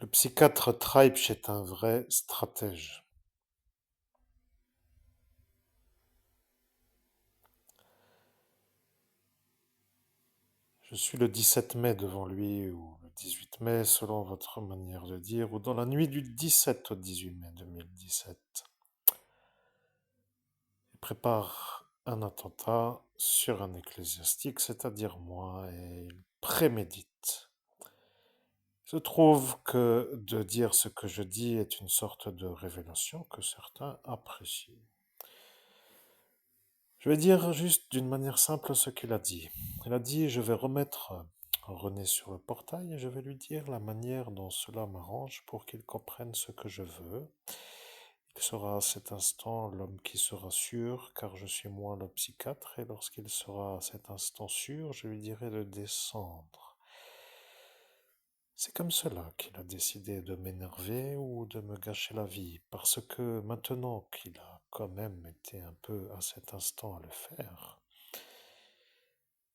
Le psychiatre Treibsch est un vrai stratège. Je suis le 17 mai devant lui, ou le 18 mai selon votre manière de dire, ou dans la nuit du 17 au 18 mai 2017. Il prépare un attentat sur un ecclésiastique, c'est-à-dire moi, et il prémédite. Il se trouve que de dire ce que je dis est une sorte de révélation que certains apprécient. Je vais dire juste d'une manière simple ce qu'il a dit. Il a dit, je vais remettre René sur le portail et je vais lui dire la manière dont cela m'arrange pour qu'il comprenne ce que je veux. Il sera à cet instant l'homme qui sera sûr, car je suis moi le psychiatre, et lorsqu'il sera à cet instant sûr, je lui dirai de descendre. C'est comme cela qu'il a décidé de m'énerver ou de me gâcher la vie, parce que maintenant qu'il a quand même été un peu à cet instant à le faire,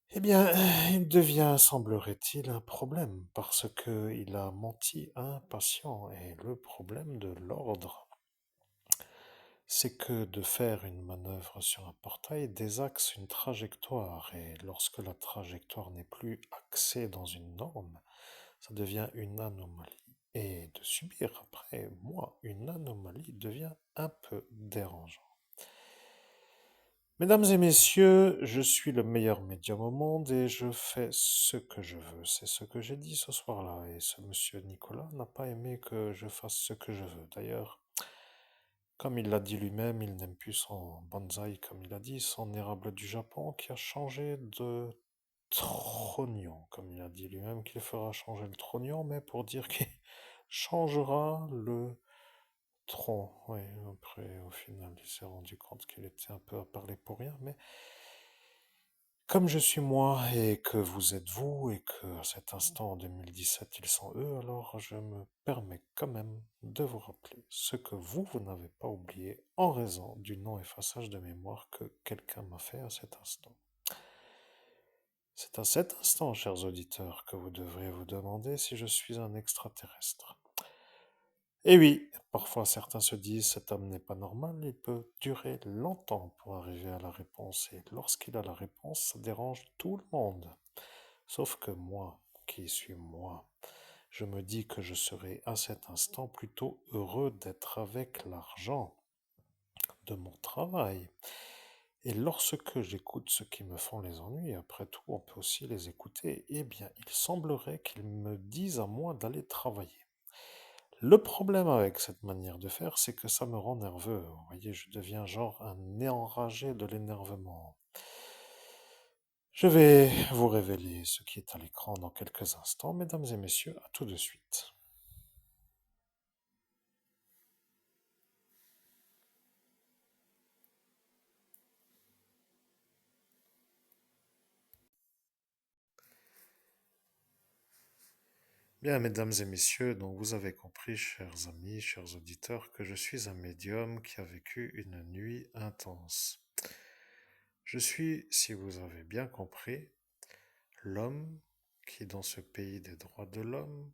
eh bien, il devient, semblerait-il, un problème, parce que il a menti à un patient, et le problème de l'ordre, c'est que de faire une manœuvre sur un portail désaxe une trajectoire, et lorsque la trajectoire n'est plus axée dans une norme, ça devient une anomalie. Et de subir après, moi, une anomalie devient un peu dérangeant. Mesdames et messieurs, je suis le meilleur médium au monde et je fais ce que je veux. C'est ce que j'ai dit ce soir-là. Et ce monsieur Nicolas n'a pas aimé que je fasse ce que je veux. D'ailleurs, comme il l'a dit lui-même, il n'aime plus son bonsaï, comme il a dit, son érable du Japon qui a changé de trognon, comme il a dit lui-même, qu'il fera changer le trognon, mais pour dire qu'il changera le tronc. Oui, après, au final, il s'est rendu compte qu'il était un peu à parler pour rien, mais comme je suis moi et que vous êtes vous et que à cet instant en 2017 ils sont eux, alors je me permets quand même de vous rappeler ce que vous n'avez pas oublié en raison du non-effaçage de mémoire que quelqu'un m'a fait à cet instant. C'est à cet instant, chers auditeurs, que vous devriez vous demander si je suis un extraterrestre. Et oui, parfois certains se disent cet homme n'est pas normal, il peut durer longtemps pour arriver à la réponse, et lorsqu'il a la réponse, ça dérange tout le monde. Sauf que moi, qui suis moi, je me dis que je serai à cet instant plutôt heureux d'être avec l'argent de mon travail. Et lorsque j'écoute ceux qui me font les ennuis, après tout, on peut aussi les écouter, eh bien, il semblerait qu'ils me disent à moi d'aller travailler. Le problème avec cette manière de faire, c'est que ça me rend nerveux. Vous voyez, je deviens genre un enragé de l'énervement. Je vais vous révéler ce qui est à l'écran dans quelques instants, mesdames et messieurs, à tout de suite. Bien, mesdames et messieurs, donc vous avez compris, chers amis, chers auditeurs, que je suis un médium qui a vécu une nuit intense. Je suis, si vous avez bien compris, l'homme qui, dans ce pays des droits de l'homme,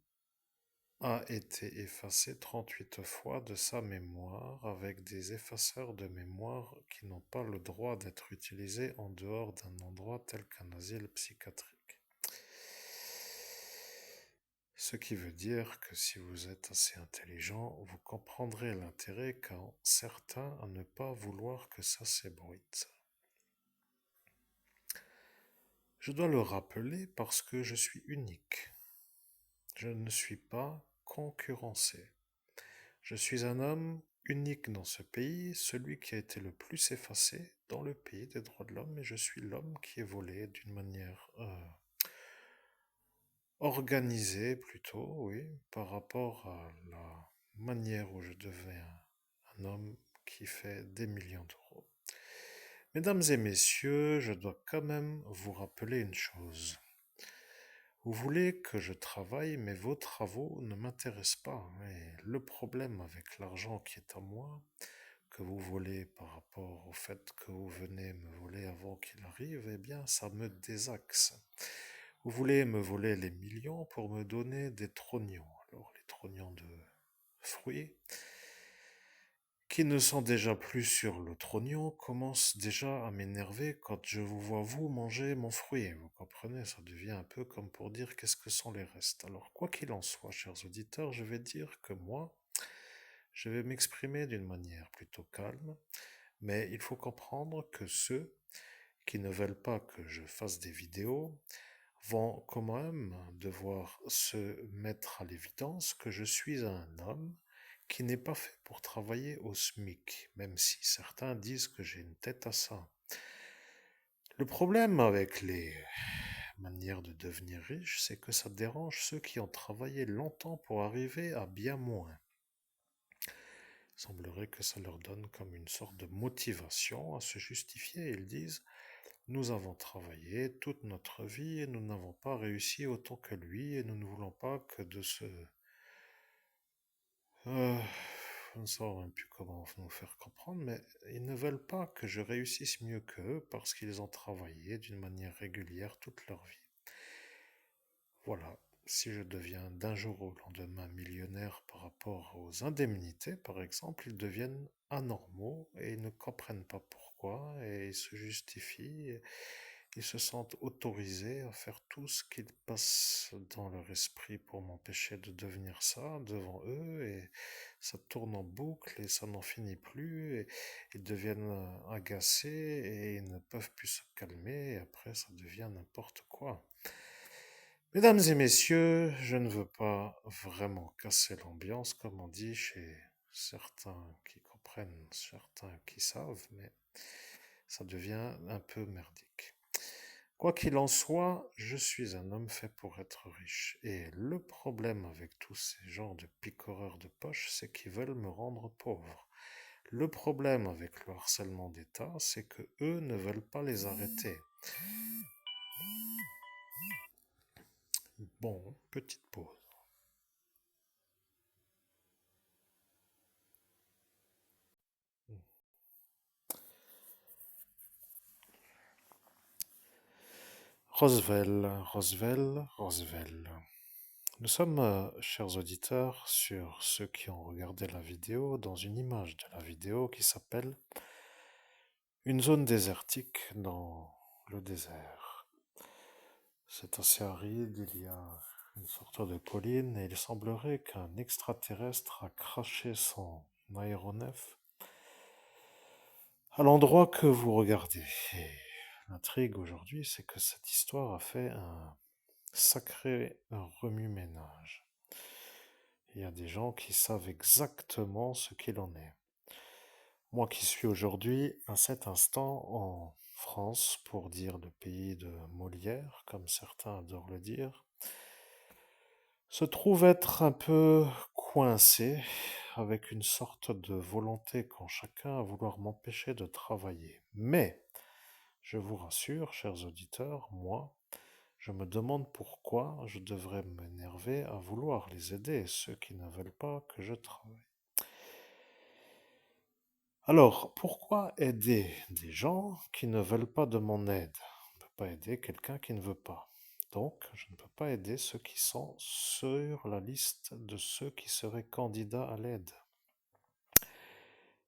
a été effacé 38 fois de sa mémoire avec des effaceurs de mémoire qui n'ont pas le droit d'être utilisés en dehors d'un endroit tel qu'un asile psychiatrique. Ce qui veut dire que si vous êtes assez intelligent, vous comprendrez l'intérêt qu'ont certains à ne pas vouloir que ça s'ébruite. Je dois le rappeler parce que je suis unique. Je ne suis pas concurrencé. Je suis un homme unique dans ce pays, celui qui a été le plus effacé dans le pays des droits de l'homme, et je suis l'homme qui est volé d'une manière organisée plutôt, oui, par rapport à la manière où je deviens un homme qui fait des millions d'euros. Mesdames et messieurs, je dois quand même vous rappeler une chose. Vous voulez que je travaille, mais vos travaux ne m'intéressent pas. Et le problème avec l'argent qui est à moi, que vous volez par rapport au fait que vous venez me voler avant qu'il arrive, eh bien, ça me désaxe. Vous voulez me voler les millions pour me donner des trognons. Alors, les trognons de fruits, qui ne sont déjà plus sur le trognon, commencent déjà à m'énerver quand je vous vois vous manger mon fruit. Vous comprenez, ça devient un peu comme pour dire qu'est-ce que sont les restes. Alors, quoi qu'il en soit, chers auditeurs, je vais dire que moi, je vais m'exprimer d'une manière plutôt calme, mais il faut comprendre que ceux qui ne veulent pas que je fasse des vidéos vont quand même devoir se mettre à l'évidence que je suis un homme qui n'est pas fait pour travailler au SMIC, même si certains disent que j'ai une tête à ça. Le problème avec les manières de devenir riche, c'est que ça dérange ceux qui ont travaillé longtemps pour arriver à bien moins. Il semblerait que ça leur donne comme une sorte de motivation à se justifier. Ils disent nous avons travaillé toute notre vie et nous n'avons pas réussi autant que lui et nous ne voulons pas que de ce... Je ne sais même plus comment nous faire comprendre, mais ils ne veulent pas que je réussisse mieux qu'eux parce qu'ils ont travaillé d'une manière régulière toute leur vie. Voilà, si je deviens d'un jour au lendemain millionnaire par rapport aux indemnités, par exemple, ils deviennent anormaux et ils ne comprennent pas pourquoi et ils se justifient. Ils se sentent autorisés à faire tout ce qu'il passe dans leur esprit pour m'empêcher de devenir ça devant eux et ça tourne en boucle et ça n'en finit plus et ils deviennent agacés et ils ne peuvent plus se calmer et après ça devient n'importe quoi. Mesdames et messieurs, je ne veux pas vraiment casser l'ambiance comme on dit chez certains qui comprennent, certains qui savent, mais ça devient un peu merdique. Quoi qu'il en soit, je suis un homme fait pour être riche. Et le problème avec tous ces genres de picoreurs de poche, c'est qu'ils veulent me rendre pauvre. Le problème avec le harcèlement d'État, c'est que eux ne veulent pas les arrêter. Bon, petite pause. Roswell. Nous sommes, chers auditeurs, sur ceux qui ont regardé la vidéo, dans une image de la vidéo qui s'appelle une zone désertique dans le désert. C'est assez aride, il y a une sorte de colline et il semblerait qu'un extraterrestre a craché son aéronef à l'endroit que vous regardez. Et l'intrigue aujourd'hui, c'est que cette histoire a fait un sacré remue-ménage. Il y a des gens qui savent exactement ce qu'il en est. Moi qui suis aujourd'hui, à cet instant, en France, pour dire le pays de Molière, comme certains adorent le dire, se trouve être un peu coincé avec une sorte de volonté qu'ont chacun à vouloir m'empêcher de travailler. Mais, je vous rassure, chers auditeurs, moi, je me demande pourquoi je devrais m'énerver à vouloir les aider, ceux qui ne veulent pas que je travaille. Alors, pourquoi aider des gens qui ne veulent pas de mon aide? On ne peut pas aider quelqu'un qui ne veut pas. Donc, je ne peux pas aider ceux qui sont sur la liste de ceux qui seraient candidats à l'aide.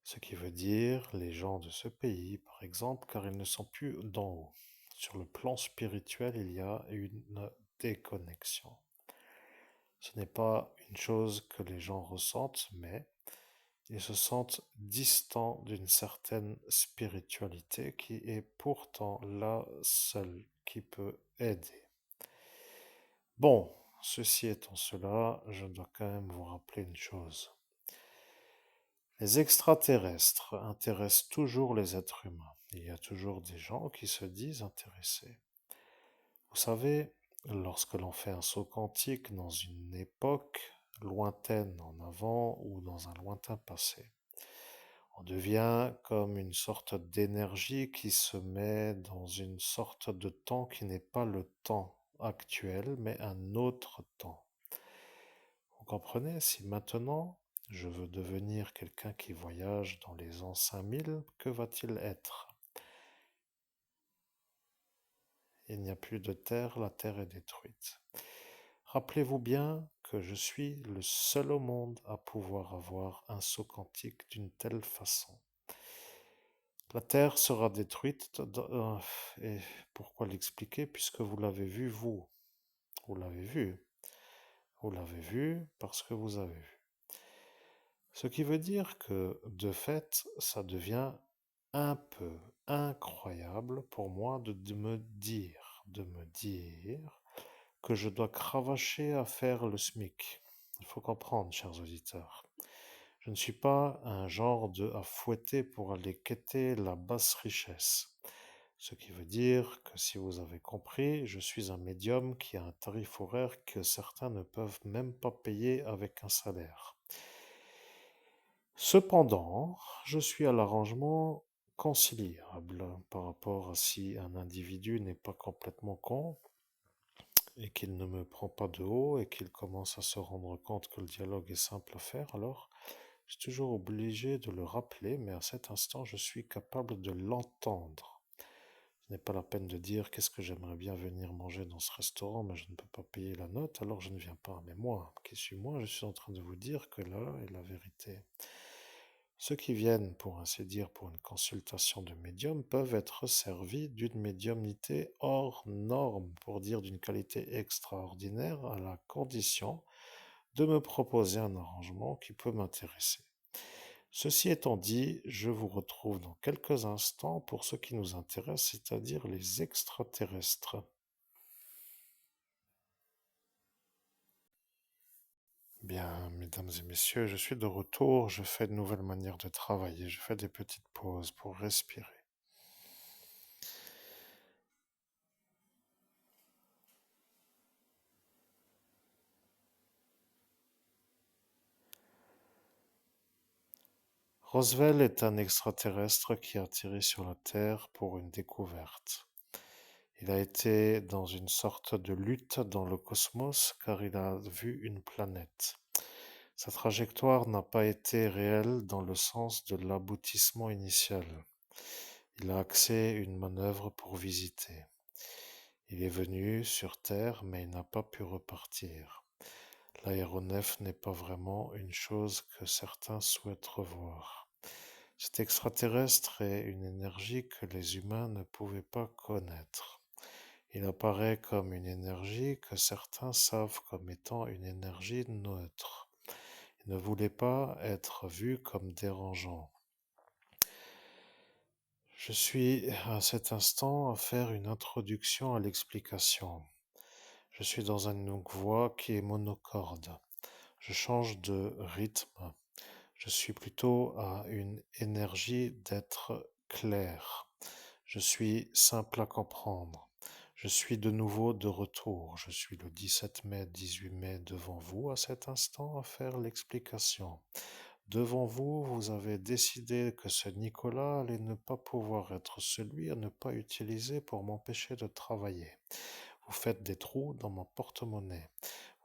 Ce qui veut dire les gens de ce pays, par exemple, car ils ne sont plus d'en haut. Sur le plan spirituel, il y a une déconnexion. Ce n'est pas une chose que les gens ressentent, mais ils se sentent distants d'une certaine spiritualité qui est pourtant la seule qui peut aider. Bon, ceci étant cela, je dois quand même vous rappeler une chose. Les extraterrestres intéressent toujours les êtres humains. Il y a toujours des gens qui se disent intéressés. Vous savez, lorsque l'on fait un saut quantique dans une époque lointaine en avant ou dans un lointain passé, on devient comme une sorte d'énergie qui se met dans une sorte de temps qui n'est pas le temps actuel, mais un autre temps. Vous comprenez? Si maintenant je veux devenir quelqu'un qui voyage dans les ans 5000, que va-t-il être? Il n'y a plus de terre, la terre est détruite. Rappelez-vous bien que je suis le seul au monde à pouvoir avoir un saut quantique d'une telle façon. La Terre sera détruite, et pourquoi l'expliquer puisque vous l'avez vu, vous. Vous l'avez vu. Vous l'avez vu parce que vous avez vu. Ce qui veut dire que, de fait, ça devient un peu incroyable pour moi de me dire que je dois cravacher à faire le SMIC. Il faut comprendre, chers auditeurs. Je ne suis pas un genre de à fouetter pour aller quêter la basse richesse. Ce qui veut dire que si vous avez compris, je suis un médium qui a un tarif horaire que certains ne peuvent même pas payer avec un salaire. Cependant, je suis à l'arrangement conciliable par rapport à si un individu n'est pas complètement con et qu'il ne me prend pas de haut et qu'il commence à se rendre compte que le dialogue est simple à faire, alors je suis toujours obligé de le rappeler, mais à cet instant, je suis capable de l'entendre. Ce n'est pas la peine de dire qu'est-ce que j'aimerais bien venir manger dans ce restaurant, mais je ne peux pas payer la note, alors je ne viens pas. Mais moi, qui suis moi, je suis en train de vous dire que là est la vérité. Ceux qui viennent, pour ainsi dire, pour une consultation de médium peuvent être servis d'une médiumnité hors norme, pour dire d'une qualité extraordinaire, à la condition de me proposer un arrangement qui peut m'intéresser. Ceci étant dit, je vous retrouve dans quelques instants pour ce qui nous intéresse, c'est-à-dire les extraterrestres. Bien, mesdames et messieurs, je suis de retour, je fais de nouvelles manières de travailler, je fais des petites pauses pour respirer. Roswell est un extraterrestre qui a atterri sur la Terre pour une découverte. Il a été dans une sorte de lutte dans le cosmos car il a vu une planète. Sa trajectoire n'a pas été réelle dans le sens de l'aboutissement initial. Il a axé une manœuvre pour visiter. Il est venu sur Terre mais il n'a pas pu repartir. L'aéronef n'est pas vraiment une chose que certains souhaitent revoir. Cet extraterrestre est une énergie que les humains ne pouvaient pas connaître. Il apparaît comme une énergie que certains savent comme étant une énergie neutre. Il ne voulait pas être vu comme dérangeant. Je suis à cet instant à faire une introduction à l'explication. Je suis dans une voix qui est monocorde. Je change de rythme. Je suis plutôt à une énergie d'être clair. Je suis simple à comprendre. Je suis de nouveau de retour. Je suis le 17 mai, 18 mai devant vous à cet instant à faire l'explication. Devant vous, vous avez décidé que ce Nicolas allait ne pas pouvoir être celui à ne pas utiliser pour m'empêcher de travailler. Vous faites des trous dans mon porte-monnaie.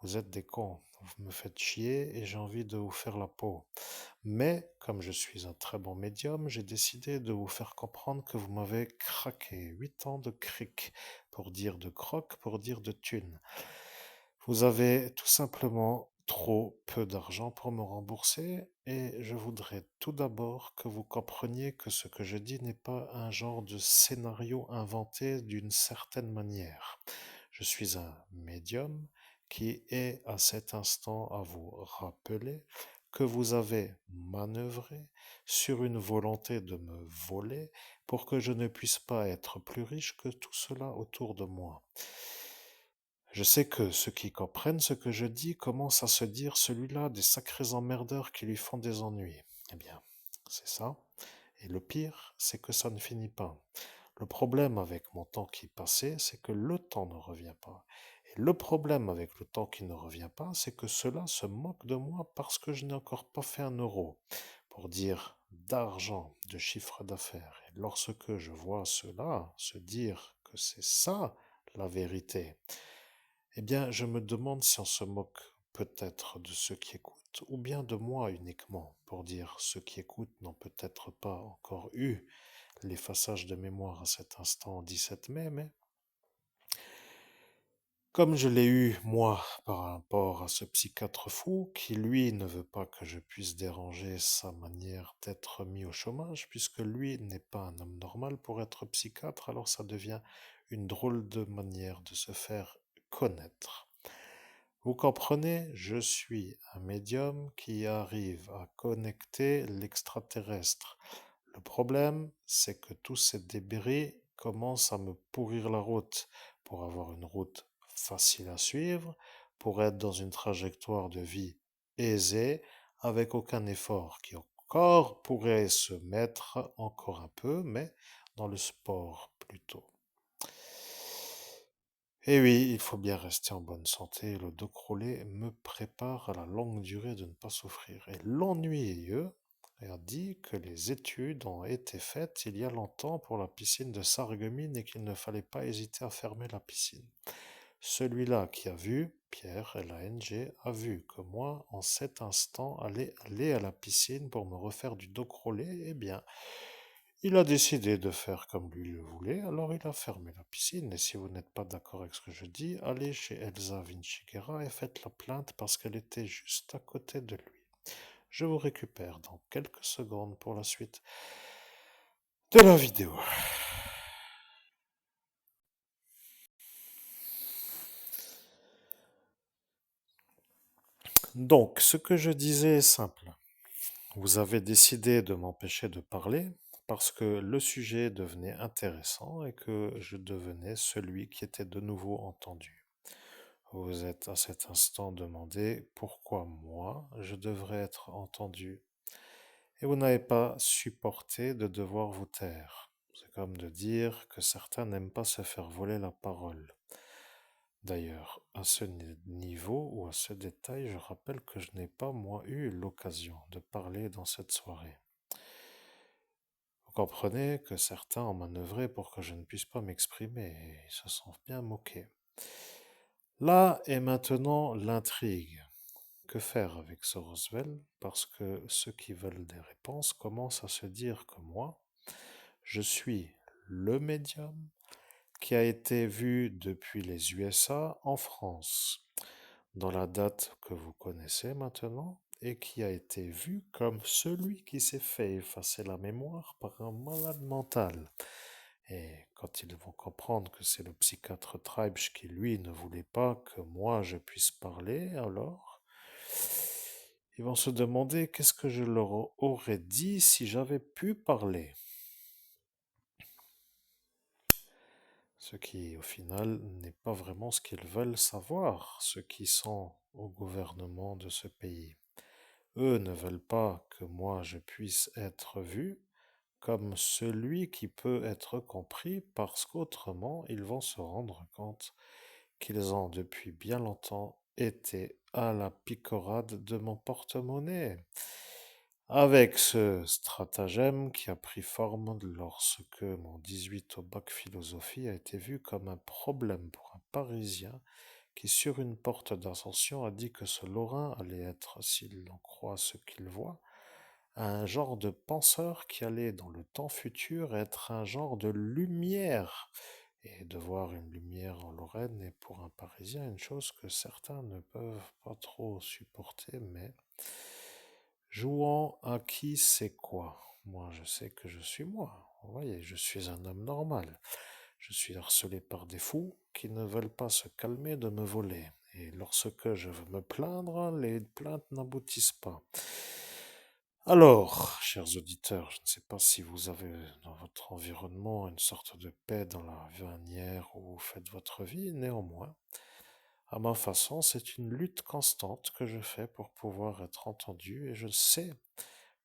Vous êtes des cons. Vous me faites chier et j'ai envie de vous faire la peau. Mais, comme je suis un très bon médium, j'ai décidé de vous faire comprendre que vous m'avez craqué. 8 ans de cric, pour dire de croc, pour dire de thune. Vous avez tout simplement trop peu d'argent pour me rembourser et je voudrais tout d'abord que vous compreniez que ce que je dis n'est pas un genre de scénario inventé d'une certaine manière. Je suis un médium qui est à cet instant à vous rappeler que vous avez manœuvré sur une volonté de me voler pour que je ne puisse pas être plus riche que tout cela autour de moi. Je sais que ceux qui comprennent ce que je dis commencent à se dire celui-là des sacrés emmerdeurs qui lui font des ennuis. Eh bien, c'est ça. Et le pire, c'est que ça ne finit pas. Le problème avec mon temps qui passait, c'est que le temps ne revient pas. Et le problème avec le temps qui ne revient pas, c'est que cela se moque de moi parce que je n'ai encore pas fait un euro. Pour dire d'argent, de chiffre d'affaires. Et lorsque je vois cela se dire que c'est ça la vérité, eh bien, je me demande si on se moque peut-être de ceux qui écoutent, ou bien de moi uniquement, pour dire ceux qui écoutent n'ont peut-être pas encore eu l'effaçage de mémoire à cet instant 17 mai, mais Comme je l'ai eu, moi, par rapport à ce psychiatre fou, qui lui ne veut pas que je puisse déranger sa manière d'être mis au chômage, puisque lui n'est pas un homme normal pour être psychiatre, alors ça devient une drôle de manière de se faire connaître. Vous comprenez, je suis un médium qui arrive à connecter l'extraterrestre. Le problème, c'est que tous ces débris commencent à me pourrir la route. Pour avoir une route facile à suivre, pour être dans une trajectoire de vie aisée, avec aucun effort, qui encore pourrait se mettre encore un peu, mais dans le sport plutôt. Et oui, il faut bien rester en bonne santé. Le dos crawlé me prépare à la longue durée de ne pas souffrir. Et l'ennuyeux a dit que les études ont été faites il y a longtemps pour la piscine de Sarreguemines et qu'il ne fallait pas hésiter à fermer la piscine. Celui-là qui a vu, Pierre, L-A-N-G, a vu que moi, en cet instant, aller à la piscine pour me refaire du dos crawlé, eh bien, il a décidé de faire comme lui le voulait, alors il a fermé la piscine. Et si vous n'êtes pas d'accord avec ce que je dis, allez chez Elsa Vinciquera et faites la plainte parce qu'elle était juste à côté de lui. Je vous récupère dans quelques secondes pour la suite de la vidéo. Donc, ce que je disais est simple. Vous avez décidé de m'empêcher de parler parce que le sujet devenait intéressant et que je devenais celui qui était de nouveau entendu. Vous vous êtes à cet instant demandé pourquoi moi je devrais être entendu et vous n'avez pas supporté de devoir vous taire. C'est comme de dire que certains n'aiment pas se faire voler la parole. D'ailleurs, à ce niveau ou à ce détail, je rappelle que je n'ai pas moi eu l'occasion de parler dans cette soirée. Vous comprenez que certains ont manœuvré pour que je ne puisse pas m'exprimer et ils se sont bien moqués. Là est maintenant l'intrigue. Que faire avec ce Roswell? Parce que ceux qui veulent des réponses commencent à se dire que moi, je suis le médium qui a été vu depuis les USA en France, dans la date que vous connaissez maintenant, et qui a été vu comme celui qui s'est fait effacer la mémoire par un malade mental. Et quand ils vont comprendre que c'est le psychiatre Treibsch qui, lui, ne voulait pas que moi je puisse parler, alors ils vont se demander qu'est-ce que je leur aurais dit si j'avais pu parler. Ce qui, au final, n'est pas vraiment ce qu'ils veulent savoir, ceux qui sont au gouvernement de ce pays. Eux ne veulent pas que moi je puisse être vu comme celui qui peut être compris parce qu'autrement ils vont se rendre compte qu'ils ont depuis bien longtemps été à la picorade de mon porte-monnaie. Avec ce stratagème qui a pris forme lorsque mon 18 au bac philosophie a été vu comme un problème pour un Parisien qui, sur une porte d'ascension, a dit que ce Lorrain allait être, s'il en croit ce qu'il voit, un genre de penseur qui allait dans le temps futur être un genre de lumière. Et de voir une lumière en Lorraine est pour un Parisien une chose que certains ne peuvent pas trop supporter, mais jouant à qui c'est quoi. Moi, je sais que je suis moi. Vous voyez, je suis un homme normal. Je suis harcelé par des fous qui ne veulent pas se calmer de me voler. Et lorsque je veux me plaindre, les plaintes n'aboutissent pas. Alors, chers auditeurs, je ne sais pas si vous avez dans votre environnement une sorte de paix dans la manière où vous faites votre vie, néanmoins, à ma façon, c'est une lutte constante que je fais pour pouvoir être entendu et je sais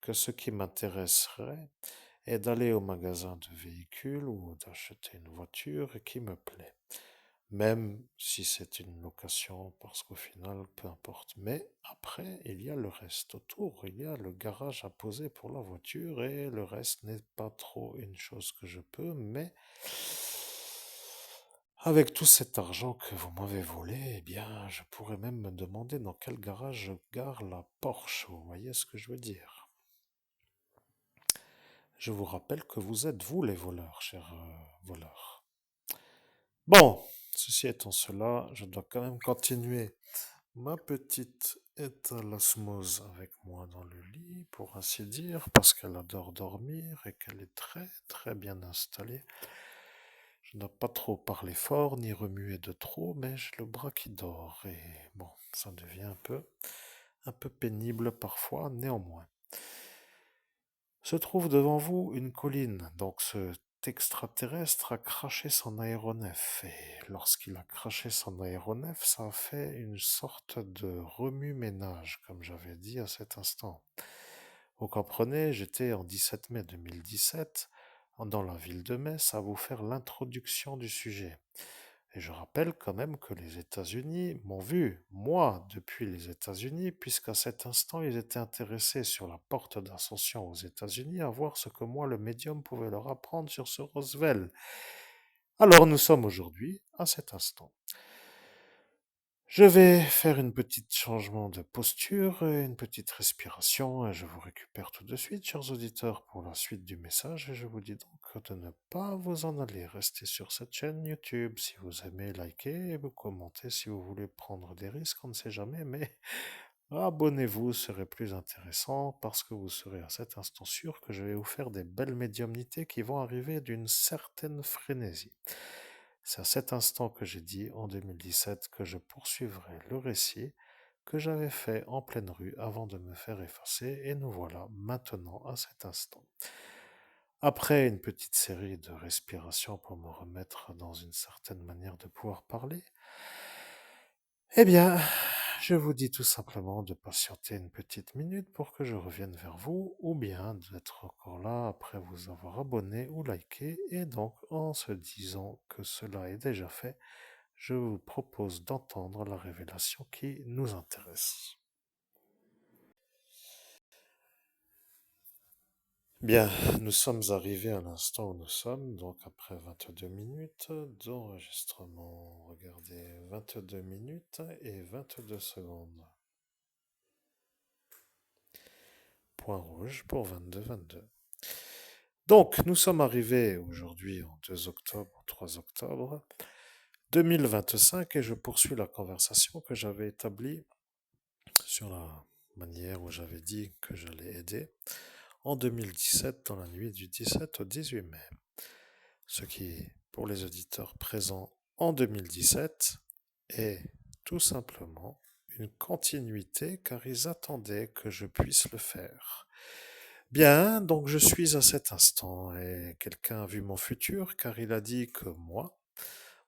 que ce qui m'intéresserait est d'aller au magasin de véhicules ou d'acheter une voiture qui me plaît. Même si c'est une location, parce qu'au final, peu importe. Mais après, il y a le reste autour. Il y a le garage à poser pour la voiture et le reste n'est pas trop une chose que je peux. Mais avec tout cet argent que vous m'avez volé, eh bien, je pourrais même me demander dans quel garage je gare la Porsche. Vous voyez ce que je veux dire? Je vous rappelle que vous êtes vous les voleurs, chers voleurs. Bon, Ceci étant cela, je dois quand même continuer ma petite éthalasmose avec moi dans le lit, pour ainsi dire, parce qu'elle adore dormir et qu'elle est très très bien installée. Je ne dois pas trop parler fort, ni remuer de trop, mais j'ai le bras qui dort, et bon, ça devient un peu pénible parfois, néanmoins. Se trouve devant vous une colline, donc cet extraterrestre a craché son aéronef, et lorsqu'il a craché son aéronef, ça a fait une sorte de remue-ménage, comme j'avais dit à cet instant. Vous comprenez, j'étais en 17 mai 2017 dans la ville de Metz à vous faire l'introduction du sujet. Et je rappelle quand même que les États-Unis m'ont vu, moi, depuis les États-Unis, puisqu'à cet instant, ils étaient intéressés sur la porte d'ascension aux États-Unis à voir ce que moi, le médium, pouvais leur apprendre sur ce Roswell. Alors nous sommes aujourd'hui à cet instant. Je vais faire une petite changement de posture et une petite respiration et je vous récupère tout de suite, chers auditeurs, pour la suite du message et je vous dis donc de ne pas vous en aller. Restez sur cette chaîne YouTube si vous aimez, likez et vous commentez si vous voulez prendre des risques, on ne sait jamais, mais abonnez-vous, ce serait plus intéressant parce que vous serez à cet instant sûr que je vais vous faire des belles médiumnités qui vont arriver d'une certaine frénésie. C'est à cet instant que j'ai dit, en 2017, que je poursuivrai le récit que j'avais fait en pleine rue avant de me faire effacer, et nous voilà maintenant à cet instant. Après une petite série de respirations pour me remettre dans une certaine manière de pouvoir parler, eh bien, je vous dis tout simplement de patienter une petite minute pour que je revienne vers vous, ou bien d'être encore là après vous avoir abonné ou liké, et donc en se disant que cela est déjà fait, je vous propose d'entendre la révélation qui nous intéresse. Bien, nous sommes arrivés à l'instant où nous sommes, donc après 22 minutes d'enregistrement. Regardez, 22 minutes et 22 secondes. Point rouge pour 22-22. Donc, nous sommes arrivés aujourd'hui en 2 octobre, 3 octobre 2025 et je poursuis la conversation que j'avais établie sur la manière où j'avais dit que j'allais aider en 2017 dans la nuit du 17 au 18 mai. Ce qui, pour les auditeurs présents en 2017, est tout simplement une continuité car ils attendaient que je puisse le faire. Bien, donc je suis à cet instant et quelqu'un a vu mon futur car il a dit que moi,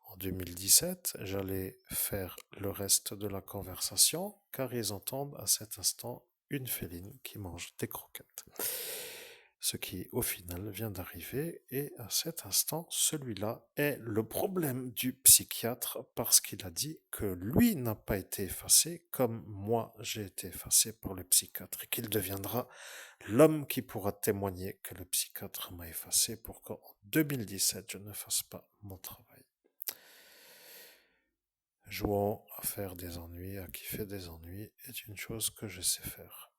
en 2017, j'allais faire le reste de la conversation car ils entendent à cet instant une féline qui mange des croquettes. Ce qui, au final, vient d'arriver et à cet instant, celui-là est le problème du psychiatre parce qu'il a dit que lui n'a pas été effacé comme moi j'ai été effacé par le psychiatre et qu'il deviendra l'homme qui pourra témoigner que le psychiatre m'a effacé pour qu'en 2017 je ne fasse pas mon travail. Jouant à faire des ennuis, à kiffer des ennuis est une chose que je sais faire.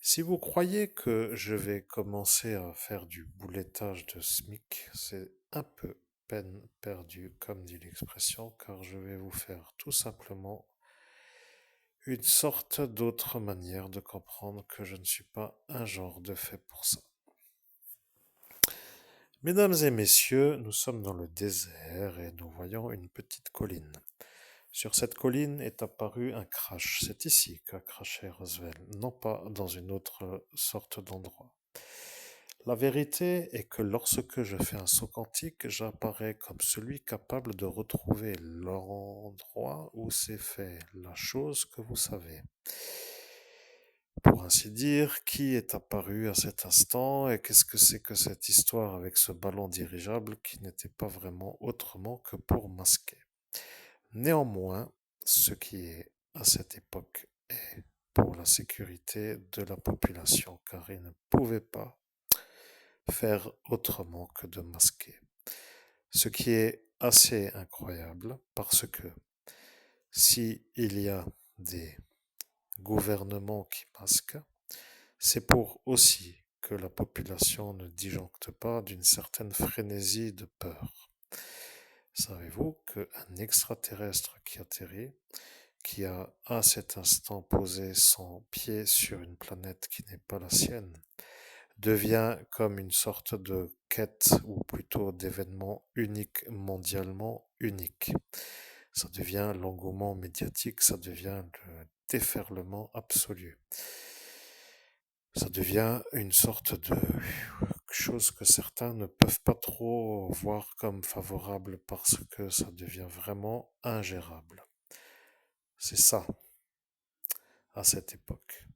Si vous croyez que je vais commencer à faire du boulettage de SMIC, c'est un peu peine perdue, comme dit l'expression, car je vais vous faire tout simplement une sorte d'autre manière de comprendre que je ne suis pas un genre de fait pour ça. Mesdames et messieurs, nous sommes dans le désert et nous voyons une petite colline. Sur cette colline est apparu un crash. C'est ici qu'a craché Roswell, non pas dans une autre sorte d'endroit. La vérité est que lorsque je fais un saut quantique, j'apparais comme celui capable de retrouver l'endroit où s'est fait la chose que vous savez. Pour ainsi dire, qui est apparu à cet instant et qu'est-ce que c'est que cette histoire avec ce ballon dirigeable qui n'était pas vraiment autrement que pour masquer. Néanmoins, ce qui est à cette époque est pour la sécurité de la population, car ils ne pouvaient pas faire autrement que de masquer. Ce qui est assez incroyable, parce que si il y a des gouvernements qui masquent, c'est pour aussi que la population ne disjoncte pas d'une certaine frénésie de peur. Savez-vous qu'un extraterrestre qui atterrit, qui a à cet instant posé son pied sur une planète qui n'est pas la sienne, devient comme une sorte de quête ou plutôt d'événement unique, mondialement unique. Ça devient l'engouement médiatique, ça devient le déferlement absolu. Ça devient une sorte de chose que certains ne peuvent pas trop voir comme favorable parce que ça devient vraiment ingérable. C'est ça, à cette époque.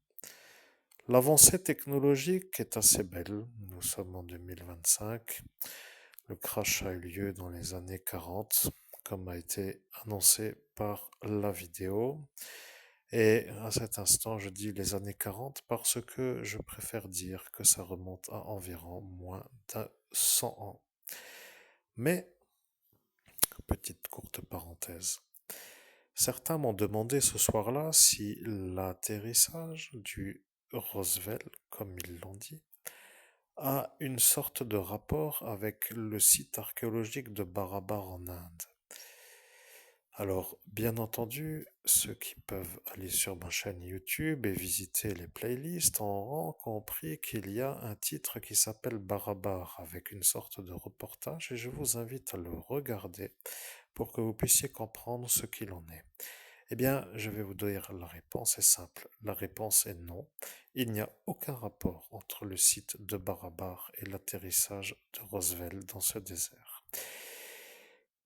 L'avancée technologique est assez belle. Nous sommes en 2025. Le crash a eu lieu dans les années 40, comme a été annoncé par la vidéo. Et à cet instant, je dis les années 40 parce que je préfère dire que ça remonte à environ moins de 100 ans. Mais, petite courte parenthèse, certains m'ont demandé ce soir-là si l'atterrissage du Roosevelt, comme ils l'ont dit, a une sorte de rapport avec le site archéologique de Barabar en Inde. Alors, bien entendu, ceux qui peuvent aller sur ma chaîne YouTube et visiter les playlists auront compris qu'il y a un titre qui s'appelle Barabar avec une sorte de reportage et je vous invite à le regarder pour que vous puissiez comprendre ce qu'il en est. Eh bien, je vais vous dire la réponse est simple. La réponse est non. Il n'y a aucun rapport entre le site de Barabar et l'atterrissage de Roswell dans ce désert.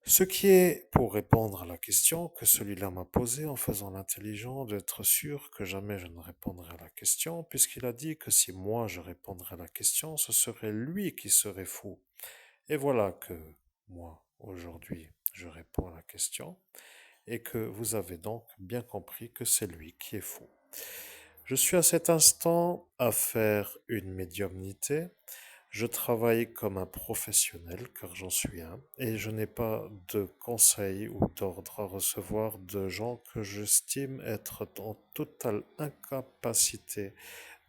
Ce qui est, pour répondre à la question que celui-là m'a posée en faisant l'intelligent d'être sûr que jamais je ne répondrai à la question, puisqu'il a dit que si moi je répondrais à la question, ce serait lui qui serait fou. Et voilà que moi, aujourd'hui, je réponds à la question et que vous avez donc bien compris que c'est lui qui est fou. Je suis à cet instant à faire une médiumnité. Je travaille comme un professionnel, car j'en suis un, et je n'ai pas de conseils ou d'ordre à recevoir de gens que j'estime être en totale incapacité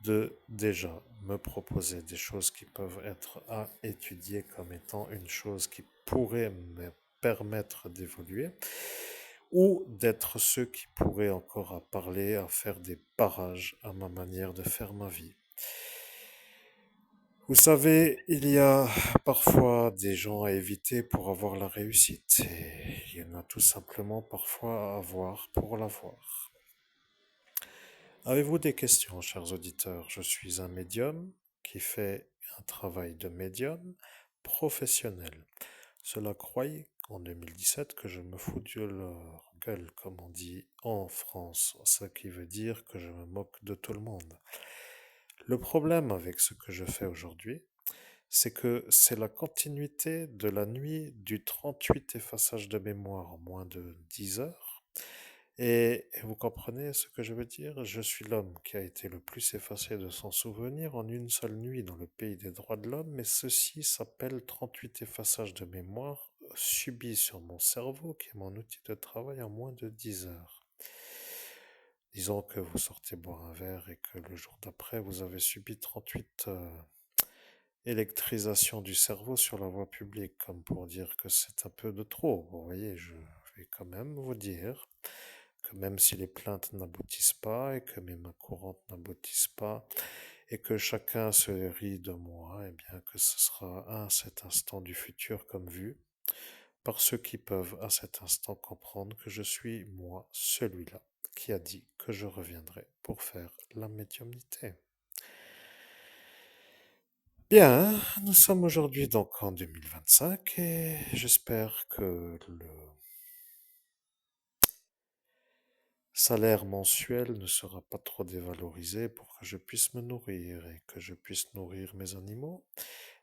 de déjà me proposer des choses qui peuvent être à étudier comme étant une chose qui pourrait me permettre d'évoluer, ou d'être ceux qui pourraient encore à parler, à faire des barrages à ma manière de faire ma vie. Vous savez, il y a parfois des gens à éviter pour avoir la réussite, et il y en a tout simplement parfois à avoir pour l'avoir. Avez-vous des questions, chers auditeurs? Je suis un médium qui fait un travail de médium professionnel. Cela croyez en 2017 que je me fous de leur gueule, comme on dit en France, ce qui veut dire que je me moque de tout le monde. Le problème avec ce que je fais aujourd'hui, c'est que c'est la continuité de la nuit du 38 effaçage de mémoire en moins de 10 heures. Et vous comprenez ce que je veux dire? Je suis l'homme qui a été le plus effacé de son souvenir en une seule nuit dans le pays des droits de l'homme, mais ceci s'appelle 38 effaçages de mémoire subis sur mon cerveau, qui est mon outil de travail, en moins de 10 heures. Disons que vous sortez boire un verre et que le jour d'après, vous avez subi 38 électrisations du cerveau sur la voie publique, comme pour dire que c'est un peu de trop. Vous voyez, je vais quand même vous dire que même si les plaintes n'aboutissent pas et que mes mains courantes n'aboutissent pas et que chacun se rit de moi, eh bien que ce sera à cet instant du futur comme vu par ceux qui peuvent à cet instant comprendre que je suis moi, celui-là, qui a dit que je reviendrai pour faire la médiumnité. Bien, nous sommes aujourd'hui donc en 2025 et j'espère que le salaire mensuel ne sera pas trop dévalorisé pour que je puisse me nourrir et que je puisse nourrir mes animaux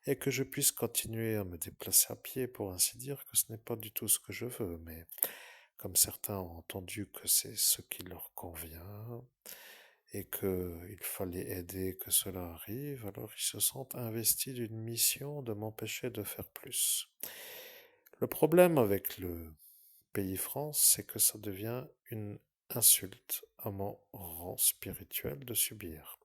et que je puisse continuer à me déplacer à pied pour ainsi dire que ce n'est pas du tout ce que je veux, mais comme certains ont entendu que c'est ce qui leur convient et qu'il fallait aider que cela arrive, alors ils se sentent investis d'une mission de m'empêcher de faire plus. Le problème avec le pays France, c'est que ça devient une insulte à mon rang spirituel de subir.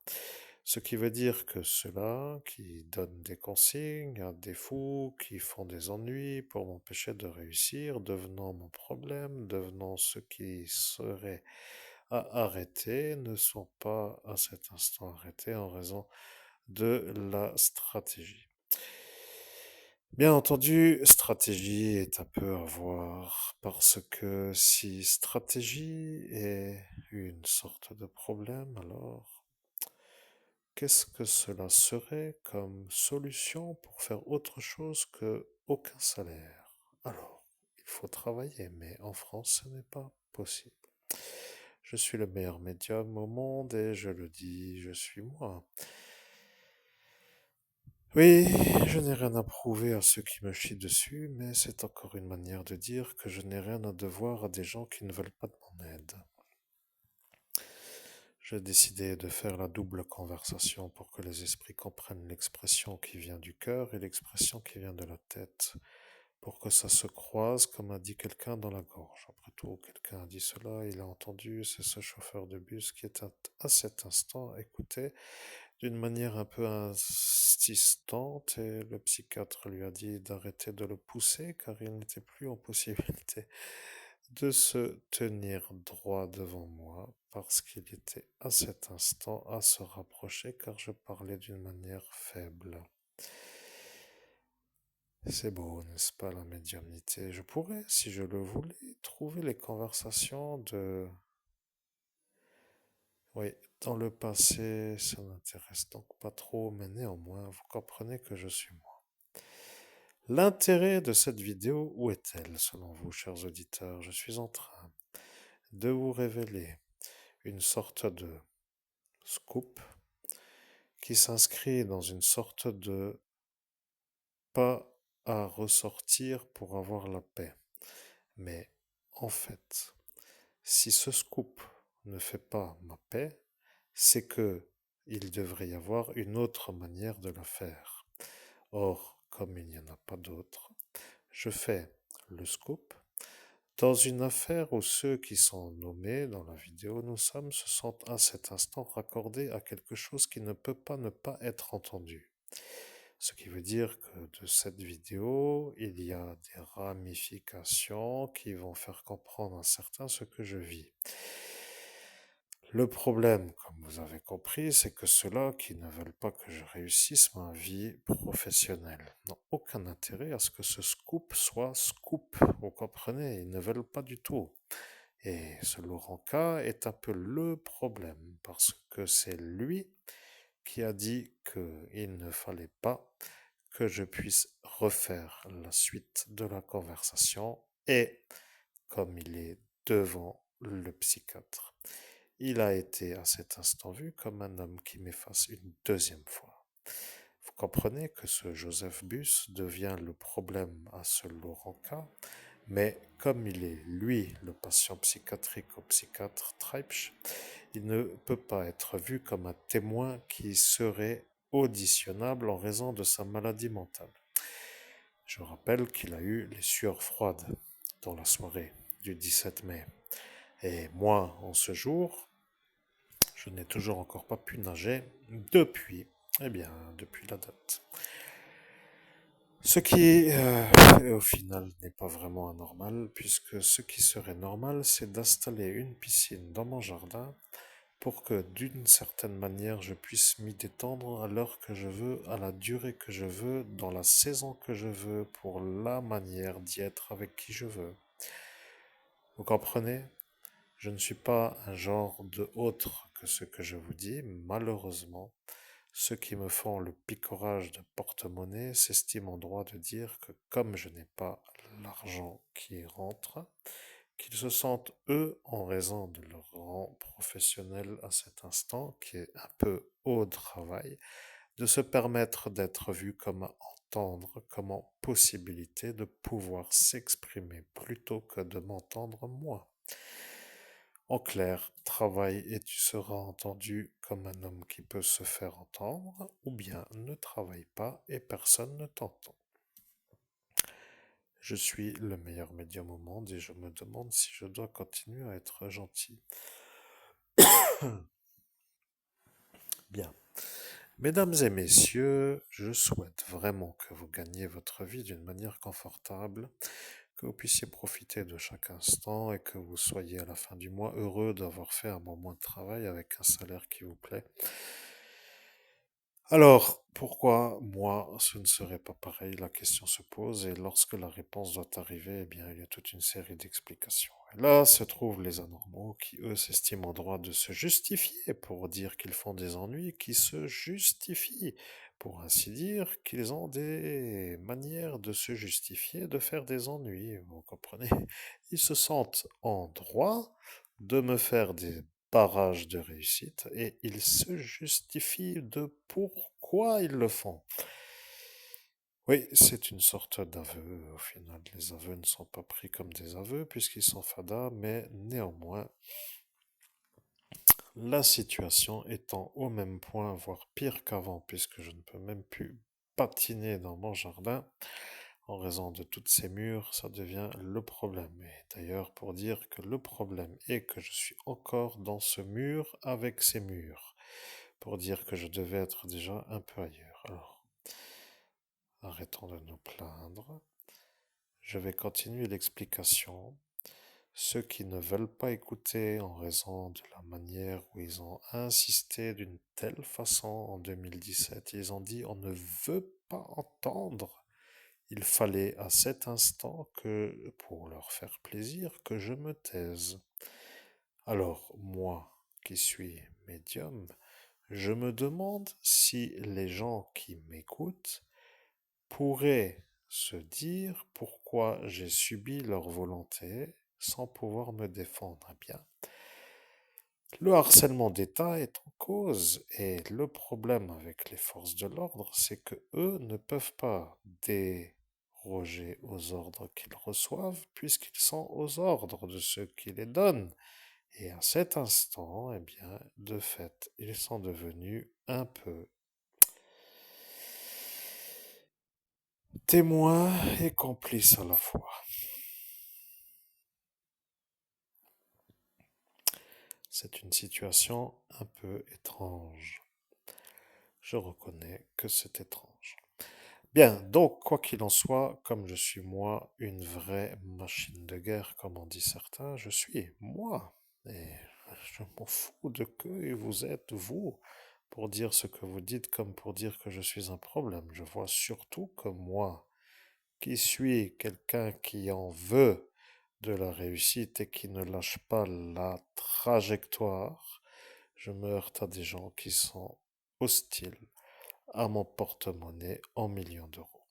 Ce qui veut dire que ceux-là qui donnent des consignes à des fous, qui font des ennuis pour m'empêcher de réussir, devenant mon problème, devenant ceux qui seraient à arrêter, ne sont pas à cet instant arrêtés en raison de la stratégie. Bien entendu, stratégie est un peu à voir parce que si stratégie est une sorte de problème, alors qu'est-ce que cela serait comme solution pour faire autre chose que aucun salaire? Alors, il faut travailler, mais en France, ce n'est pas possible. Je suis le meilleur médium au monde et je le dis, je suis moi. Oui, je n'ai rien à prouver à ceux qui me chient dessus, mais c'est encore une manière de dire que je n'ai rien à devoir à des gens qui ne veulent pas de mon aide. J'ai décidé de faire la double conversation pour que les esprits comprennent l'expression qui vient du cœur et l'expression qui vient de la tête, pour que ça se croise comme a dit quelqu'un dans la gorge. Après tout, quelqu'un a dit cela, il a entendu, c'est ce chauffeur de bus qui est à cet instant écouté d'une manière un peu insistante et le psychiatre lui a dit d'arrêter de le pousser car il n'était plus en possibilité de se tenir droit devant moi parce qu'il était à cet instant à se rapprocher car je parlais d'une manière faible. C'est beau, n'est-ce pas, la médiumnité? Je pourrais, si je le voulais, trouver les conversations de... Oui, dans le passé, ça n'intéresse donc pas trop, mais néanmoins, vous comprenez que je suis moi. L'intérêt de cette vidéo, où est-elle, selon vous, chers auditeurs? Je suis en train de vous révéler une sorte de scoop qui s'inscrit dans une sorte de pas à ressortir pour avoir la paix. Mais en fait, si ce scoop ne fait pas ma paix, c'est que il devrait y avoir une autre manière de la faire. Or, comme il n'y en a pas d'autre, je fais le scoop dans une affaire où ceux qui sont nommés dans la vidéo nous sommes se sentent à cet instant raccordés à quelque chose qui ne peut pas ne pas être entendu. Ce qui veut dire que de cette vidéo, il y a des ramifications qui vont faire comprendre à certains ce que je vis. Le problème, comme vous avez compris, c'est que ceux-là qui ne veulent pas que je réussisse ma vie professionnelle n'ont aucun intérêt à ce que ce scoop soit scoop. Vous comprenez? Ils ne veulent pas du tout. Et ce Laurent K est un peu le problème parce que c'est lui qui a dit qu'il ne fallait pas que je puisse refaire la suite de la conversation et comme il est devant le psychiatre, il a été à cet instant vu comme un homme qui m'efface une deuxième fois. Vous comprenez que ce Joseph Bus devient le problème à ce Laurent K, mais comme il est, lui, le patient psychiatrique au psychiatre Treibsch, il ne peut pas être vu comme un témoin qui serait auditionnable en raison de sa maladie mentale. Je rappelle qu'il a eu les sueurs froides dans la soirée du 17 mai. Et moi, en ce jour, je n'ai toujours encore pas pu nager depuis, depuis la date. Ce qui, au final, n'est pas vraiment anormal, puisque ce qui serait normal, c'est d'installer une piscine dans mon jardin pour que, d'une certaine manière, je puisse m'y détendre à l'heure que je veux, à la durée que je veux, dans la saison que je veux, pour la manière d'y être avec qui je veux. Vous comprenez? Je ne suis pas un genre de autre que ce que je vous dis, malheureusement. Ceux qui me font le picorage de porte-monnaie s'estiment en droit de dire que comme je n'ai pas l'argent qui rentre, qu'ils se sentent, eux, en raison de leur rang professionnel à cet instant, qui est un peu au travail, de se permettre d'être vus comme à entendre, comme en possibilité de pouvoir s'exprimer plutôt que de m'entendre moi. En clair, travaille et tu seras entendu comme un homme qui peut se faire entendre, ou bien ne travaille pas et personne ne t'entend. Je suis le meilleur médium au monde et je me demande si je dois continuer à être gentil. Bien. Mesdames et messieurs, je souhaite vraiment que vous gagniez votre vie d'une manière confortable, que vous puissiez profiter de chaque instant et que vous soyez à la fin du mois heureux d'avoir fait un bon mois de travail avec un salaire qui vous plaît. Alors, pourquoi moi, ce ne serait pas pareil? La question se pose et lorsque la réponse doit arriver, eh bien, il y a toute une série d'explications. Et là se trouvent les anormaux qui, eux, s'estiment en droit de se justifier pour dire qu'ils font des ennuis, qui se justifient pour ainsi dire qu'ils ont des manières de se justifier, de faire des ennuis. Vous comprenez? Ils se sentent en droit de me faire des barrage de réussite et ils se justifient de pourquoi ils le font. Oui, c'est une sorte d'aveu. Au final, les aveux ne sont pas pris comme des aveux puisqu'ils sont fadas, mais néanmoins, la situation étant au même point, voire pire qu'avant, puisque je ne peux même plus patiner dans mon jardin en raison de toutes ces murs, ça devient le problème. Et d'ailleurs, pour dire que le problème est que je suis encore dans ce mur avec ces murs, pour dire que je devais être déjà un peu ailleurs. Alors, arrêtons de nous plaindre. Je vais continuer l'explication. Ceux qui ne veulent pas écouter en raison de la manière où ils ont insisté d'une telle façon en 2017, ils ont dit on ne veut pas entendre. Il fallait à cet instant que, pour leur faire plaisir, que je me taise. Alors, moi, qui suis médium, je me demande si les gens qui m'écoutent pourraient se dire pourquoi j'ai subi leur volonté sans pouvoir me défendre. Eh bien, le harcèlement d'État est en cause et le problème avec les forces de l'ordre, c'est que eux ne peuvent pas déroger aux ordres qu'ils reçoivent puisqu'ils sont aux ordres de ceux qui les donnent. Et à cet instant, eh bien, de fait, ils sont devenus un peu témoins et complices à la fois. C'est une situation un peu étrange. Je reconnais que c'est étrange. Bien, donc, quoi qu'il en soit, comme je suis moi une vraie machine de guerre, comme on dit certains, je suis moi. Et je m'en fous de que vous êtes vous pour dire ce que vous dites comme pour dire que je suis un problème. Je vois surtout que moi, qui suis quelqu'un qui en veut de la réussite et qui ne lâche pas la trajectoire, je me heurte à des gens qui sont hostiles à mon porte-monnaie en millions d'euros.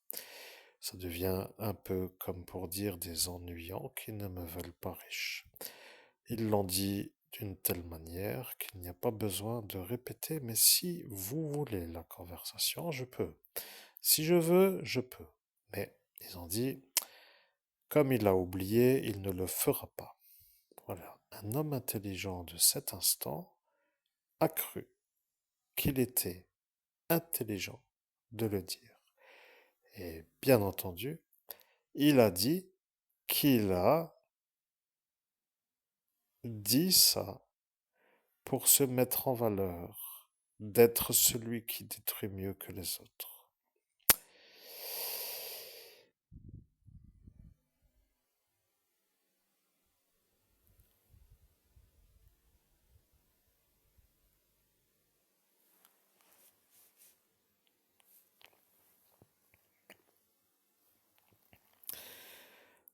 Ça devient un peu comme pour dire des ennuyants qui ne me veulent pas riche. Ils l'ont dit d'une telle manière qu'il n'y a pas besoin de répéter, mais si vous voulez la conversation, je peux. Si je veux, je peux. Mais ils ont dit, comme il a oublié, il ne le fera pas. Voilà. Un homme intelligent de cet instant a cru qu'il était intelligent de le dire. Et bien entendu, il a dit qu'il a dit ça pour se mettre en valeur, d'être celui qui détruit mieux que les autres.